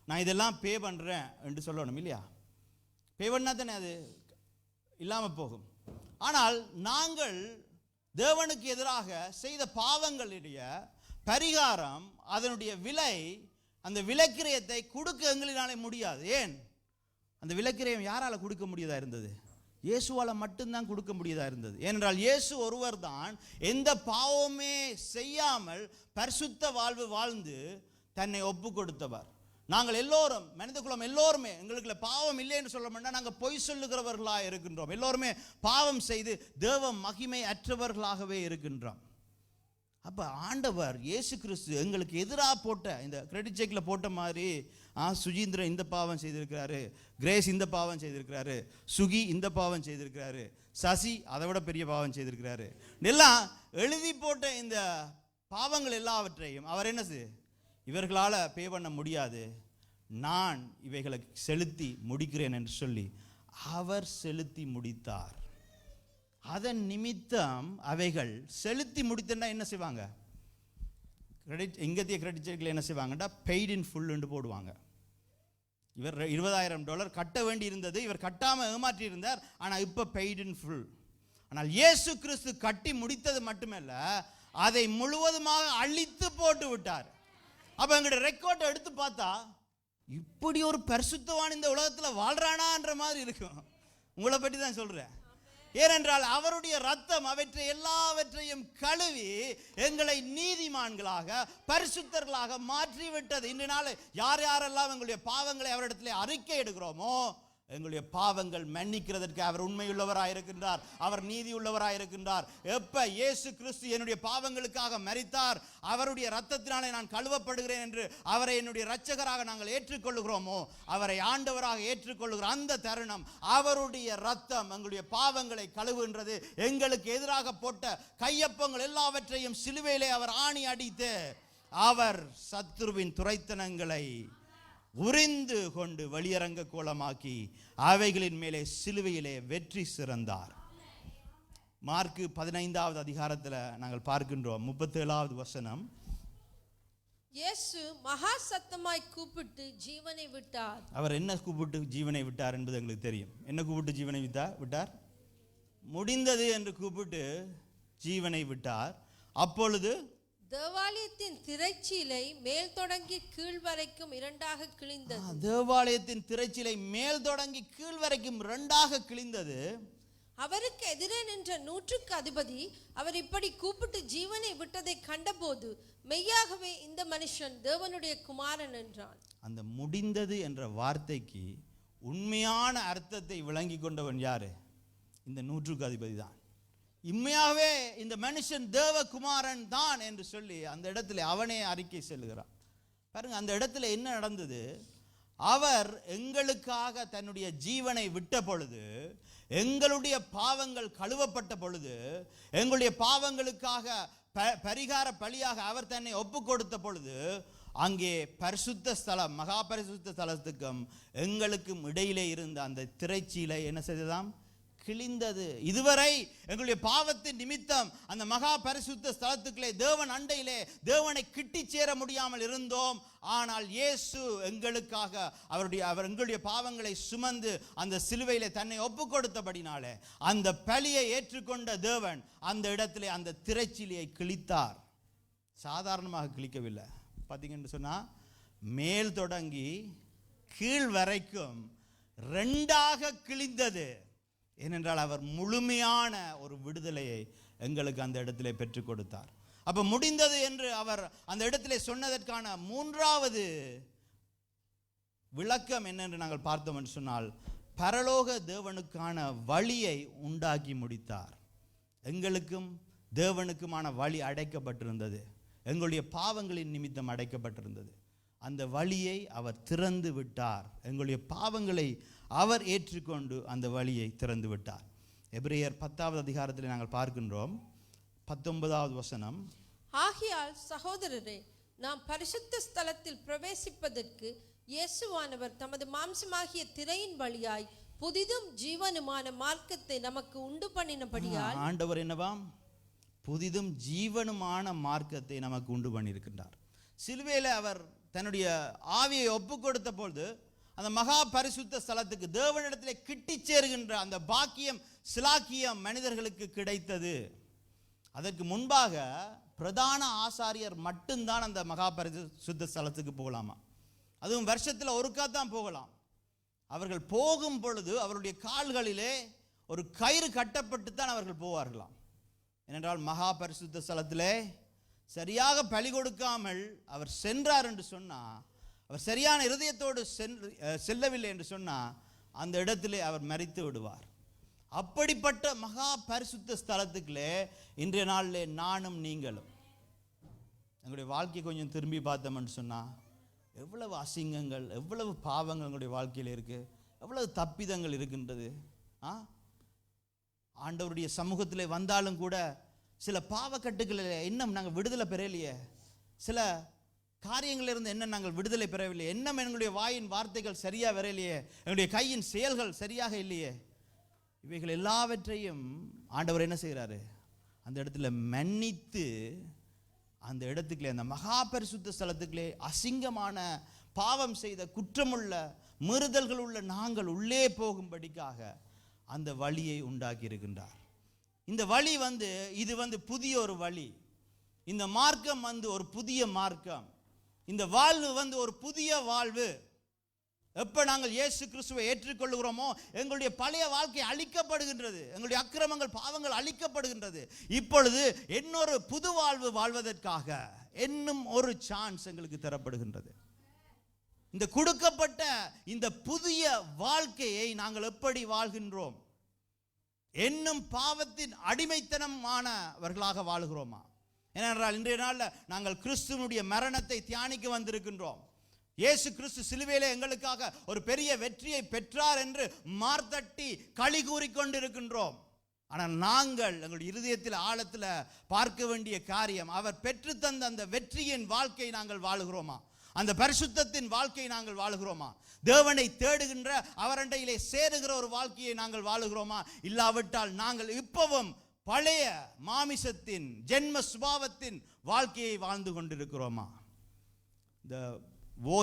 நான் இதெல்லாம் பே பண்ணுறேன் என்று சொல்லணும் இல்லையா? பே பண்ணால் தானே அது இல்லாமல் போகும். ஆனால் நாங்கள் தேவனுக்கு எதிராக செய்த பாவங்களுடைய பரிகாரம், அதனுடைய விலை, அந்த விலைக்கிரயத்தை கொடுக்க எங்களினாலே முடியாது. ஏன்? அந்த விலைக்கிரயம் யாரால் கொடுக்க முடியதா இருந்தது? இயேசுவால் மட்டும்தான் கொடுக்க முடியதா இருந்தது. ஏனென்றால் இயேசு ஒருவர் தான் எந்த பாவமே செய்யாமல் பரிசுத்த வாழ்வு வாழ்ந்து தன்னை ஒப்பு கொடுத்தவர். நாங்கள் எல்லோரும், மனித குலம் எல்லோருமே, எங்களுக்குள்ள பாவம் இல்லை என்று சொல்ல மாட்டோம், நாங்கள் பொய் சொல்லுகிறவர்களாக இருக்கின்றோம். எல்லோருமே பாவம் செய்து தேவ மகிமை அற்றவர்களாகவே இருக்கின்றோம். அப்போ ஆண்டவர் இயேசு கிறிஸ்து எங்களுக்கு எதிராக போட்ட இந்த கிரெடிட் செக்கில் போட்ட மாதிரி, சுஜீந்திரன் இந்த பாவம் செய்திருக்கிறாரு, கிரேஸ் இந்த பாவம் செய்திருக்கிறாரு, சுகி இந்த பாவம் செய்திருக்கிறாரு, சசி அதை விட பெரிய பாவம் செய்திருக்கிறாரு, எல்லாம் எழுதி போட்ட இந்த பாவங்கள் எல்லாவற்றையும் அவர் என்ன இவர்களால் பே பண்ண முடியாது, நான் இவைகளை செலுத்தி முடிக்கிறேன் என்று சொல்லி அவர் செலுத்தி முடித்தார். அதன் நிமித்தம் அவைகள் செலுத்தி முடித்தா என்ன செய்வாங்க? கிரெடிட் இங்கத்திய கிரெடிட் செக்கில் என்ன செய்வாங்கடா? பெய்ட் இன் ஃபுல் என்று போடுவாங்க. இவர் $20,000 கட்ட வேண்டி இருந்தது, இவர் கட்டாமல் ஏமாற்றி இருந்தார், ஆனால் இப்போ பெய்ட் இன் ஃபுல். ஆனால் இயேசு கிறிஸ்து கட்டி முடித்தது மட்டுமல்ல, அதை முழுவதுமாக அழித்து போட்டு விட்டார். அப்போ எங்களுடைய ரெக்கார்டை எடுத்து பார்த்தா இப்படி ஒரு பரிசுத்தவான் இந்த உலகத்தில் வாழ்றானான்ற மாதிரி இருக்கும். உங்களை பற்றி தான் சொல்கிறேன். ஏனென்றால் அவருடைய ரத்தம் அவற்றை எல்லாவற்றையும் கழுவி எங்களை நீதிமான்களாக பரிசுத்தர்களாக மாற்றிவிட்டது. இன்று நாள் யார் யாரெல்லாம் எங்களுடைய பாவங்களை அவரிடத்தில் அறிக்கை எடுக்கிறோமோ, எங்களுடைய பாவங்கள் மன்னிக்கிறதற்கு அவர் உண்மையுள்ளவராக இருக்கின்றார், அவர் நீதி உள்ளவராக இருக்கின்றார். எப்ப இயேசு கிறிஸ்து என்னுடைய பாவங்களுக்காக மரித்தார், அவருடைய இரத்தத்தினாலே நான் கழுவப்படுகிறேன் என்று அவரை என்னுடைய இரட்சகராக நாங்கள் ஏற்றுக்கொள்கிறோமோ, அவரை ஆண்டவராக ஏற்றுக்கொள்கிற அந்த தருணம் அவருடைய இரத்தம் எங்களுடைய பாவங்களை கழுவுகின்றது. எங்களுக்கு எதிராக போட்ட கையொப்பங்கள் எல்லாவற்றையும் சிலுவையிலே அவர் ஆணி அடித்து அவர் சத்துருவின் துரைத்தனங்களை உரிந்து கொண்டு வெளியரங்க கோலமாக்கி அவைகளின் மேலே சிலுவையிலே வெற்றி சிறந்தார். மார்க்கு 15வது அதிகாரத்தில் நாங்கள் பார்க்கின்றோம், 37வது வசனம். இயேசு மகா சத்தமாய் கூப்பிட்டு ஜீவனை விட்டார். அவர் என்ன கூப்பிட்டு ஜீவனை விட்டார் என்பது எங்களுக்கு தெரியும். என்ன கூப்பிட்டு ஜீவனை விட்டார்? முடிந்தது என்று கூப்பிட்டு ஜீவனை விட்டார். அப்பொழுது தேவாலயத்தின் திரைச்சீலை மேல் தொடங்கி கீழ் வரைக்கும் இரண்டாக கிழிந்தது. தேவாலயத்தின் திரைச்சீலை மேல் தொடங்கி கீழ் வரைக்கும் இரண்டாக கிழிந்தது. அவருக்கு எதிரே நின்ற 100க்கு அதிபதி அவர் இப்படி கூப்பிட்டு ஜீவனை விட்டதை கண்டபோது மெய்யாகவே இந்த மனுஷன் தேவனுடைய குமாரன் என்றான். அந்த முடிந்தது என்ற வார்த்தைக்கு உண்மையான அர்த்தத்தை விளங்கி கொண்டவன் யாரு? இந்த 100க்கு அதிபதி தான். உண்மையாகவே இந்த மனுஷன் தேவகுமாரன் தான் என்று சொல்லி அந்த இடத்துல அவனே அறிக்கை செல்கிறான். பாருங்க, அந்த இடத்துல என்ன நடந்தது? அவர் எங்களுக்காக தன்னுடைய ஜீவனை விட்ட பொழுது, எங்களுடைய பாவங்கள் கழுவப்பட்ட பொழுது, எங்களுடைய பாவங்களுக்காக பரிகார பலியாக அவர் தன்னை ஒப்பு கொடுத்த பொழுது, அங்கே பரிசுத்த ஸ்தலம், மகா பரிசுத்த ஸ்தலத்துக்கும் எங்களுக்கும் இடையிலே இருந்த அந்த திரைச்சீலை என்ன செய்ததாம்? கிழிந்தது. இதுவரை எங்களுடைய பாவத்தின் நிமித்தம் அந்த மகா பரிசுத்த ஸ்தலத்துக்குள்ளே தேவன் அண்டையிலே தேவனை கிட்டி சேர முடியாமல் இருந்தோம். ஆனால் இயேசு எங்களுக்காக அவர் எங்களுடைய பாவங்களை சுமந்து அந்த சிலுவையிலே தன்னை ஒப்பு கொடுத்தபடினாலே அந்த பலியை ஏற்றுக்கொண்ட தேவன் அந்த இடத்திலே அந்த திரைச்சீலையை கிழித்தார். சாதாரணமாக கிழிக்கவில்லை. பார்த்தீங்கன்னு சொன்னா மேல் தொடங்கி கீழ் வரைக்கும் ரெண்டாக கிழிந்தது. ஏனென்றால் அவர் முழுமையான ஒரு விடுதலையை எங்களுக்கு அந்த இடத்திலே பெற்றுக் கொடுத்தார். அப்ப முடிந்தது என்று அவர் அந்த இடத்திலே சொன்னதற்கான மூன்றாவது விளக்கம் என்னென்று நாங்கள் பார்த்தோம் என்று சொன்னால், பரலோக தேவனுக்கான வழியை உண்டாக்கி முடித்தார். எங்களுக்கும் தேவனுக்குமான வழி அடைக்கப்பட்டிருந்தது. எங்களுடைய பாவங்களின் நிமித்தம் அடைக்கப்பட்டிருந்தது. அந்த வழியை அவர் திறந்து விட்டார். எங்களுடைய பாவங்களை அவர் ஏற்றுக்கொண்டு அந்த வழியை திறந்து விட்டார். எபிரேயர் 10வது அதிகாரத்தில் நாங்கள் பார்க்கின்றோம் 19வது வசனம். ஆகையால் சகோதரரே, நாம் பரிசுத்த ஸ்தலத்தில் பிரவேசிப்பதற்கு இயேசுவானவர் தமது மாம்சமாகிய திரையின் வழியாய் புதிதும் ஜீவனுமான மார்க்கத்தை நமக்கு உண்டு பண்ணினபடியால், ஆண்டவர் என்னவாம்? புதிதும் ஜீவனுமான மார்க்கத்தை நமக்கு உண்டு பண்ணியிருக்கின்றார். சிலுவையில் அவர் தன்னுடைய ஆவியை ஒப்பு கொடுத்த பொழுது அந்த மகா பரிசுத்த ஸ்தலத்துக்கு தேவனிடத்திலே கிட்டி சேருகின்ற அந்த பாக்கியம், சிலாக்கியம் மனிதர்களுக்கு கிடைத்தது. அதற்கு முன்பாக பிரதான ஆசாரியர் மட்டும்தான் அந்த மகா பரிசுத்த ஸ்தலத்துக்கு போகலாமா. அதுவும் வருஷத்தில் ஒருக்கா தான் போகலாம். அவர்கள் போகும் பொழுது அவருடைய கால்களிலே ஒரு கயிறு கட்டப்பட்டு தான் அவர்கள் போவார்களாம். ஏனென்றால் மகா பரிசுத்த ஸ்தலத்திலே சரியாக பலி கொடுக்காமல் அவர் சென்றார் என்று சொன்னால், அவர் சரியான இருதயத்தோடு செல்லவில்லை என்று சொன்னால் அந்த இடத்திலே அவர் மரித்து விடுவார். அப்படிப்பட்ட மகா பரிசுத்த ஸ்தலத்துக்குள்ளே இன்றைய நாளிலே நானும் நீங்களும் எங்களுடைய வாழ்க்கையை கொஞ்சம் திரும்பி பார்த்தோம்னு சொன்னால், எவ்வளவு அசிங்கங்கள், எவ்வளவு பாவங்கள் எங்களுடைய வாழ்க்கையில் இருக்குது, எவ்வளவு தப்பிதங்கள் இருக்கின்றது. ஆண்டவருடைய சமூகத்தில் வந்தாலும் கூட சில பாவக்கட்டுகளில் இன்னும் நாங்கள் விடுதலை பெறலையே, சில காரியங்களிலிருந்து என்ன நாங்கள் விடுதலை பெறவில்லை, இன்னும் எங்களுடைய வாயின் வார்த்தைகள் சரியாக வரலையே, எங்களுடைய கையின் செயல்கள் சரியாக இல்லையே. இவைகள் எல்லாவற்றையும் ஆண்டவர் என்ன செய்கிறாரு? அந்த இடத்துல மன்னித்து அந்த இடத்துக்குள்ளே, அந்த மகா பரிசுத்த ஸ்தலத்துக்குள்ளே அசிங்கமான பாவம் செய்த குற்றமுள்ள மீறுதல்கள் உள்ள நாங்கள் உள்ளே போகும்படிக்காக அந்த வழியை உண்டாக்கி இருக்கின்றார். இந்த வழி இது புதிய ஒரு வழி. இந்த மார்க்கம் ஒரு புதிய மார்க்கம். இந்த வாழ்வு ஒரு புதிய வாழ்வு. எப்ப நாங்கள் இயேசு கிறிஸ்துவை ஏற்றுக்கொள்கிறோமோ எங்களுடைய பழைய வாழ்க்கை அழிக்கப்படுகின்றது, எங்களுடைய அக்கிரமங்கள் பாவங்கள் அழிக்கப்படுகின்றது. இப்பொழுது இன்னொரு புது வாழ்வு வாழ்வதற்காக இன்னும் ஒரு சான்ஸ் எங்களுக்கு தரப்படுகின்றது. இந்த கொடுக்கப்பட்ட இந்த புதிய வாழ்க்கையை நாங்கள் எப்படி வாழ்கின்றோம்? இன்னும் பாவத்தின் அடிமைத்தனமானவர்களாக வாழுகிறோமா? ஏனென்றால் இன்றைய நாளில் நாங்கள் கிறிஸ்துவனுடைய மரணத்தை தியானிக்க வந்திருக்கின்றோம். இயேசு கிறிஸ்து சிலுவையிலே எங்களுக்காக ஒரு பெரிய வெற்றியை பெற்றார் என்று மார்த்தட்டி களி கூறிக்கொண்டிருக்கின்றோம். ஆனால் நாங்கள் எங்களுடைய இருதயத்தில் ஆழத்தில் பார்க்க வேண்டிய காரியம், அவர் பெற்று தந்த அந்த வெற்றியின் வாழ்க்கை நாங்கள் வாழுகிறோமா? அந்த பரிசுத்தத்தின் வாழ்க்கையை நாங்கள் வாழுகிறோமா? தேவனை தேடுகின்ற அவரண்டையிலே சேருகிற ஒரு வாழ்க்கையை நாங்கள் வாழுகிறோமா? இல்லாவிட்டால் நாங்கள் இப்பவும் பழைய மாமிசத்தின் ஜென்ம சுபாவத்தின் வாழ்க்கையை வாழ்ந்து கொண்டிருக்கிறோமா? இந்த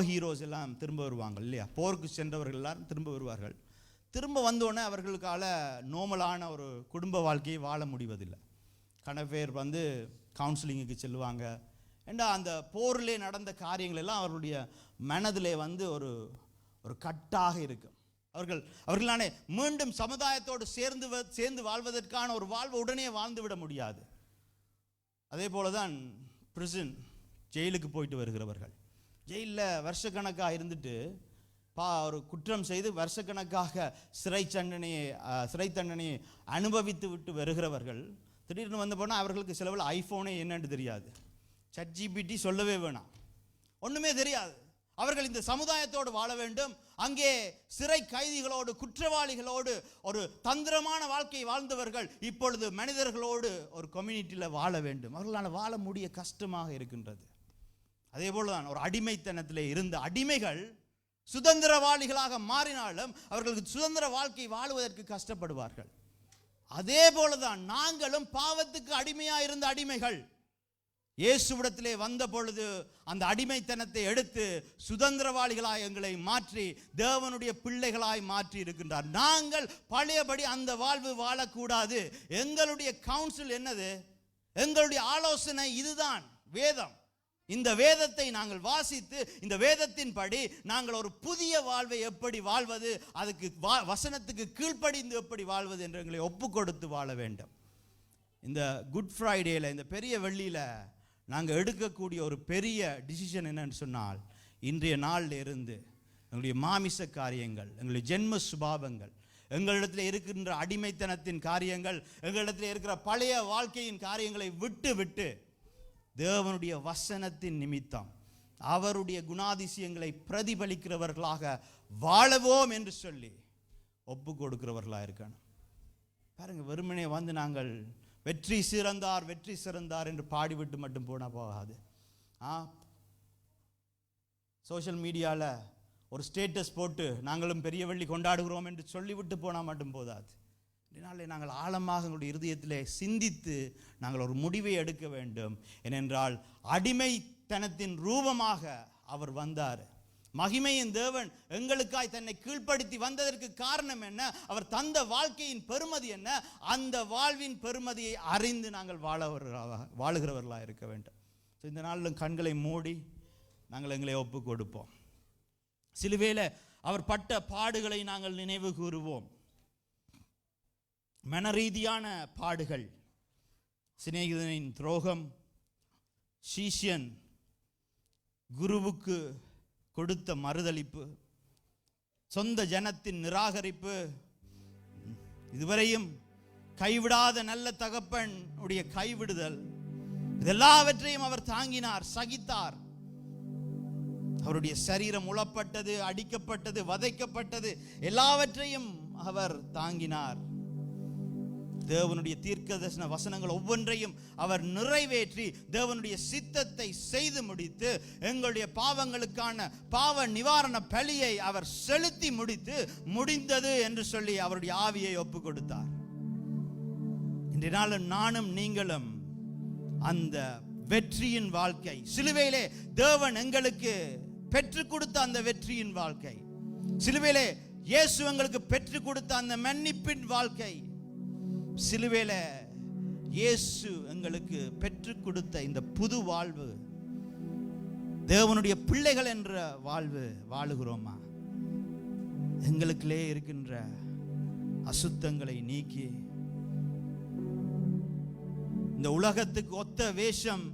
ஹீரோஸ் எல்லாம் திரும்ப வருவாங்க இல்லையா? போருக்கு சென்றவர்கள் எல்லாரும் திரும்ப வருவார்கள். திரும்ப வந்தோடனே அவர்களுக்கால நோமலான ஒரு குடும்ப வாழ்க்கையை வாழ முடிவதில்லை. கணவர் கவுன்சிலிங்குக்கு செல்லுவாங்க. ஏண்டா அந்த போரிலே நடந்த காரியங்கள் எல்லாம் அவர்களுடைய மனதிலே ஒரு கட்டாக இருக்கும். அவர்களானே மீண்டும் சமுதாயத்தோடு சேர்ந்து வாழ்வதற்கான ஒரு வாழ்வை உடனே வாழ்ந்து விட முடியாது. அதே போலதான் பிரிசன், ஜெயிலுக்கு போயிட்டு வருகிறவர்கள், ஜெயிலில் வருஷக்கணக்காக இருந்துட்டு ஒரு குற்றம் செய்து வருஷக்கணக்காக சிறை தண்டனையை அனுபவித்து விட்டு வருகிறவர்கள் திடீர்னு வந்து போனால் அவர்களுக்கு சிலவில் ஐஃபோனே என்னன்னு தெரியாது, ChatGPT சொல்லவே வேணாம், ஒன்றுமே தெரியாது. அவர்கள் இந்த சமுதாயத்தோடு வாழ வேண்டும். அங்கே சிறை கைதிகளோடு குற்றவாளிகளோடு ஒரு தந்திரமான வாழ்க்கையை வாழ்ந்தவர்கள் இப்பொழுது மனிதர்களோடு ஒரு கம்யூனிட்டியில் வாழ வேண்டும். அவர்களால் வாழ முடிய கஷ்டமாக இருக்கின்றது. அதே போலதான் ஒரு அடிமைத்தனத்திலே இருந்த அடிமைகள் சுதந்திரவாளிகளாக மாறினாலும் அவர்களுக்கு சுதந்திர வாழ்க்கை வாழுவதற்கு கஷ்டப்படுவார்கள். அதே போலதான் நாங்களும் பாவத்துக்கு அடிமையாக இருந்த அடிமைகள் இயேசுவிடத்திலே வந்த பொழுது அந்த அடிமைத்தனத்தை எடுத்து சுதந்திரவாளிகளாய் எங்களை மாற்றி தேவனுடைய பிள்ளைகளாய் மாற்றி இருக்கின்றார். நாங்கள் பழையபடி அந்த வாழ்வு வாழக்கூடாது. எங்களுடைய கவுன்சில் என்னது? எங்களுடைய ஆலோசனை இதுதான். வேதம் இந்த வேதத்தை நாங்கள் வாசித்து இந்த வேதத்தின்படி நாங்கள் ஒரு புதிய வாழ்வை எப்படி வாழ்வது, அதுக்கு வசனத்துக்கு கீழ்ப்படிந்து எப்படி வாழ்வது என்று எங்களை ஒப்பு கொடுத்து வாழ வேண்டும். இந்த குட் ஃப்ரைடேல, இந்த பெரிய வெள்ளியில நாங்கள் எடுக்கக்கூடிய ஒரு பெரிய டிசிஷன் என்னன்னு சொன்னால், இன்றைய நாளில் இருந்து எங்களுடைய மாமிச காரியங்கள், எங்களுடைய ஜென்ம சுபாவங்கள், எங்களிடத்தில் இருக்கின்ற அடிமைத்தனத்தின் காரியங்கள், எங்களிடத்தில் இருக்கிற பழைய வாழ்க்கையின் காரியங்களை விட்டு தேவனுடைய வசனத்தின் நிமித்தம் அவருடைய குணாதிசயங்களை பிரதிபலிக்கிறவர்களாக வாழவோம் என்று சொல்லி ஒப்பு கொடுக்கிறவர்களாக இருக்கணும். பாருங்க, வெறுமனே வந்து நாங்கள் வெற்றி சிறந்தார் வெற்றி சிறந்தார் என்று பாடிவிட்டு மட்டும் போனால் போகாது. சோஷியல் மீடியாவில் ஒரு ஸ்டேட்டஸ் போட்டு நாங்களும் பெரிய வெள்ளி கொண்டாடுகிறோம் என்று சொல்லிவிட்டு போனால் மட்டும் போதாது. இதனாலே நாங்கள் ஆழமாக எங்களுடைய இருதயத்திலே சிந்தித்து நாங்கள் ஒரு முடிவை எடுக்க வேண்டும். ஏனென்றால் அடிமைத்தனத்தின் ரூபமாக அவர் வந்தார். மகிமையின் தேவன் எங்களுக்காய் தன்னை கீழ்ப்படுத்தி வந்ததற்கு காரணம் என்ன? அவர் தந்த வாழ்க்கையின் பெருமதி என்ன? அந்த வாழ்வின் பெருமதியை அறிந்து நாங்கள் வாழுகிறவர்களாக இருக்க வேண்டும். இந்த நாளிலும் கண்களை மூடி நாங்கள் எங்களை ஒப்பு கொடுப்போம். சிலுவையில் அவர் பட்ட பாடுகளை நாங்கள் நினைவு கூறுவோம். மனரீதியான பாடுகள், சிநேகிதனின் துரோகம், சீஷியன் குருவுக்கு கொடுத்த மறுதலிப்பு, சொந்த ஜனத்தின் நிராகரிப்பு, இதுவரையும் கைவிடாத நல்ல தகப்பன் உடைய கைவிடுதல், இதெல்லாவற்றையும் அவர் தாங்கினார், சகித்தார். அவருடைய சரீரம் உளப்பட்டது, அடிக்கப்பட்டது, வதைக்கப்பட்டது, எல்லாவற்றையும் அவர் தாங்கினார். தேவனுடைய தீர்க்கதரிசன வசனங்கள் ஒவ்வொன்றையும் அவர் நிறைவேற்றி தேவனுடைய சித்தத்தை செய்து முடித்து எங்களுடைய பாவங்களுக்கான பாவ நிவாரண பலியை அவர் செலுத்தி முடிந்தது என்று சொல்லி அவருடைய ஆவியை ஒப்பு கொடுத்தார். இன்றைய நாளும் நானும் நீங்களும் அந்த வெற்றியின் வாழ்க்கை, சிலுவையிலே தேவன் எங்களுக்கு பெற்றுக் கொடுத்த அந்த வெற்றியின் வாழ்க்கை, சிலுவையிலே இயேசு எங்களுக்கு பெற்றுக் கொடுத்த அந்த மன்னிப்பின் வாழ்க்கை, சிலுவையில இயேசு எங்களுக்கு பெற்றுக் கொடுத்த இந்த புது வாழ்வு, தேவனுடைய பிள்ளைகள் என்ற வாழ்வு வாழுகிறோமா? எங்களுக்குள்ளே இருக்கின்ற அசுத்தங்களை நீக்கி இந்த உலகத்துக்கு ஒத்த வேஷம்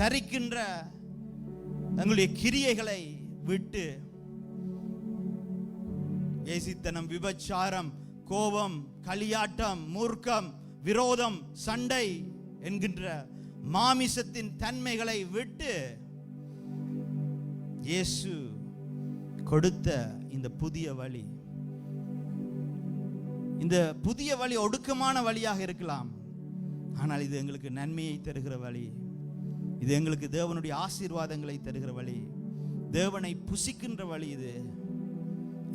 தரிக்கின்ற எங்களுடைய கிரியைகளை விட்டு ஏசித்தனம், விபச்சாரம், கோபம், களியாட்டம், மூர்க்கம், விரோதம், சண்டை என்கின்ற மாமிசத்தின் தன்மைகளை விட்டு இயேசு கொடுத்த இந்த புதிய வழி, இந்த புதிய வழி ஒடுக்கமான வழியாக இருக்கலாம், ஆனால் இது எங்களுக்கு நன்மையை தருகிற வழி, இது எங்களுக்கு தேவனுடைய ஆசீர்வாதங்களை தருகிற வழி, தேவனை புசிக்கின்ற வழி இது.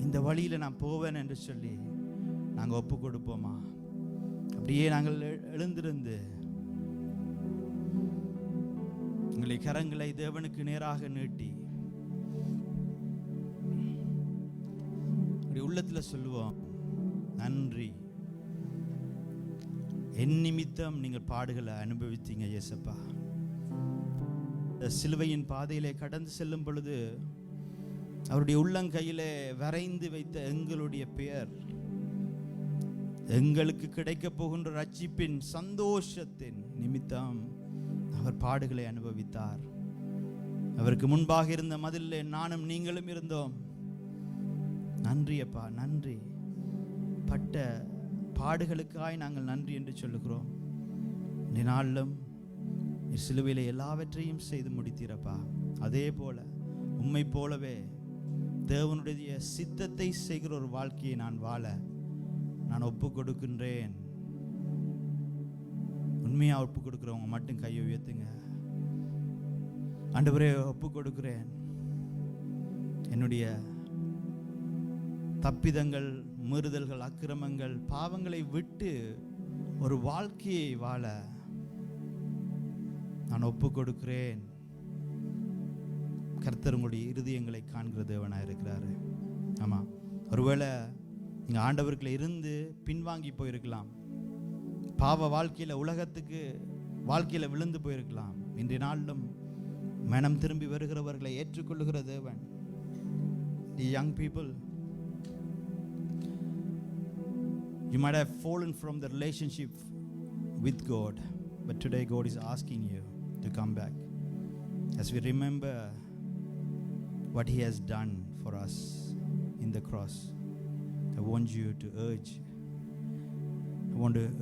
இந்த வழியில நான் போவேன் என்று சொல்லி நாங்கள் ஒப்பு கொடுப்போமா? அப்படியே நாங்கள் எழுந்திருந்து எங்களை கரங்களை தேவனுக்கு நேராக நீட்டி உள்ளத்தில் சொல்லுவோம், நன்றி, என் நிமித்தம் நீங்கள் பாடுகளை அனுபவித்தீங்க இயேசப்பா. சிலுவையின் பாதையிலே கடந்து செல்லும் பொழுது அவருடைய உள்ளங்கையிலே வரைந்து வைத்த எங்களுடைய பெயர், எங்களுக்கு கிடைக்க போகின்ற ரட்சிப்பின் சந்தோஷத்தின் நிமித்தம் அவர் பாடுகளை அனுபவித்தார். அவருக்கு முன்பாக இருந்த மதிலே நானும் நீங்களும் இருந்தோம். நன்றி அப்பா, நன்றி. பட்ட பாடுகளுக்காய் நாங்கள் நன்றி என்று சொல்லுகிறோம். இந்த நாளிலும் சிலுவையிலே எல்லாவற்றையும் செய்து முடித்தீரப்பா. அதே போல உம்மை போலவே தேவனுடைய சித்தத்தை செய்கிற ஒரு வாழ்க்கையை நான் வாழ நான் ஒப்பு கொடுக்கின்றேன். உண்மையா ஒப்பு கொடுக்கிறவங்க மட்டும் கையை உயர்த்துங்க. ஆண்டவரே, ஒப்பு கொடுக்கிறேன். என்னுடைய தப்பிதங்கள், மீறுதல்கள், அக்கிரமங்கள், பாவங்களை விட்டு ஒரு வாழ்க்கையை வாழ நான் ஒப்பு கொடுக்கிறேன். கர்த்தர் உங்களுடைய இருதயங்களை காண்கிற தேவனாக இருக்கிறாரு. ஆமாம், ஒருவேளை நீங்கள் ஆண்டவர்களை இருந்து பின்வாங்கி போயிருக்கலாம், பாவ வாழ்க்கையில் உலகத்துக்கு வாழ்க்கையில் விழுந்து போயிருக்கலாம். இன்றைய நாளிலும் மனம் திரும்பி வருகிறவர்களை ஏற்றுக்கொள்ளுகிற தேவன். The young people, you might have fallen from the relationship with God, but today God is asking you to come back. As we remember what He has done for us in the cross, I want to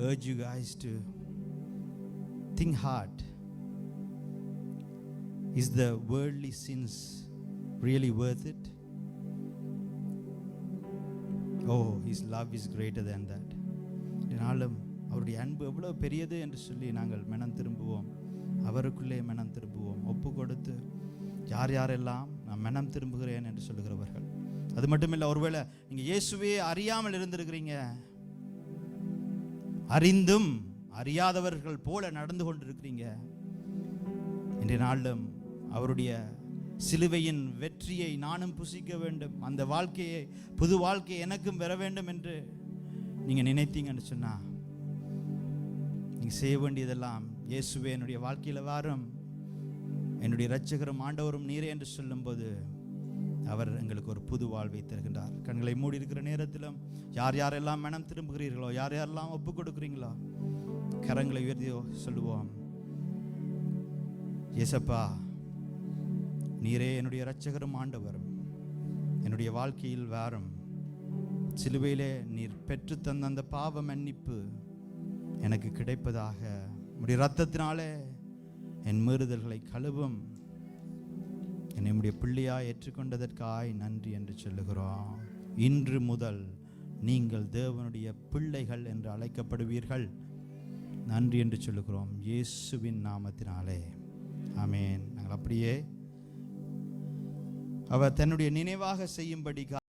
urge you guys to think hard. Is the worldly sins really worth it? Oh, His love is greater than that. இதனாலும் அவருடைய அன்பு எவ்வளவு பெரியது என்று சொல்லி நாங்கள் மனம் திரும்புவோம். அவருக்குள்ளே மனம் திரும்புவோம். ஒப்பு கொடுத்து யார் யாரெல்லாம் நான் மனம் திரும்புகிறேன் என்று சொல்லுகிறவர்கள். அது மட்டுமில்லை, ஒருவேளை நீங்கள் இயேசுவே அறியாமல் இருந்திருக்கிறீங்க, அறிந்தும் அறியாதவர்கள் போல நடந்து கொண்டிருக்கிறீங்க, இன்றைய நாளிலும் அவருடைய சிலுவையின் வெற்றியை நானும் புசிக்க வேண்டும், அந்த வாழ்க்கையை, புது வாழ்க்கையை எனக்கும் பெற வேண்டும் என்று நீங்கள் நினைத்தீங்கன்னு சொன்னால், நீங்கள் செய்ய வேண்டியதெல்லாம், இயேசுவே என்னுடைய வாழ்க்கையில் வாரும், என்னுடைய இரட்சகரும் ஆண்டவரும் நீரே என்று சொல்லும்போது அவர் எங்களுக்கு ஒரு புது வாழ்வை தருகின்றார். கண்களை மூடி இருக்கிற நேரத்திலும் யார் யாரெல்லாம் மனம் திரும்புகிறீர்களோ, யார் யாரெல்லாம் ஒப்பு கொடுக்குறீங்களோ, கரங்களை உயர்த்தியோ சொல்லுவோம், இயேசப்பா நீரே என்னுடைய இரட்சகரும் ஆண்டவரும், என்னுடைய வாழ்க்கையில் வாரும், சிலுவையிலே நீர் பெற்று தந்த அந்த பாவ மன்னிப்பு எனக்கு கிடைப்பதாக, உம்முடைய இரத்தத்தினாலே என் மீறுதல்களை கழுவும், என்னை உம்முடைய பிள்ளையாய் ஏற்றுக்கொண்டதற்காய் நன்றி என்று சொல்லுகிறோம். இன்று முதல் நீங்கள் தேவனுடைய பிள்ளைகள் என்று அழைக்கப்படுவீர்கள். நன்றி என்று சொல்லுகிறோம் இயேசுவின் நாமத்தினாலே, ஆமென். நாங்கள் அப்படியே அவர் தன்னுடைய நினைவாக செய்யும்படி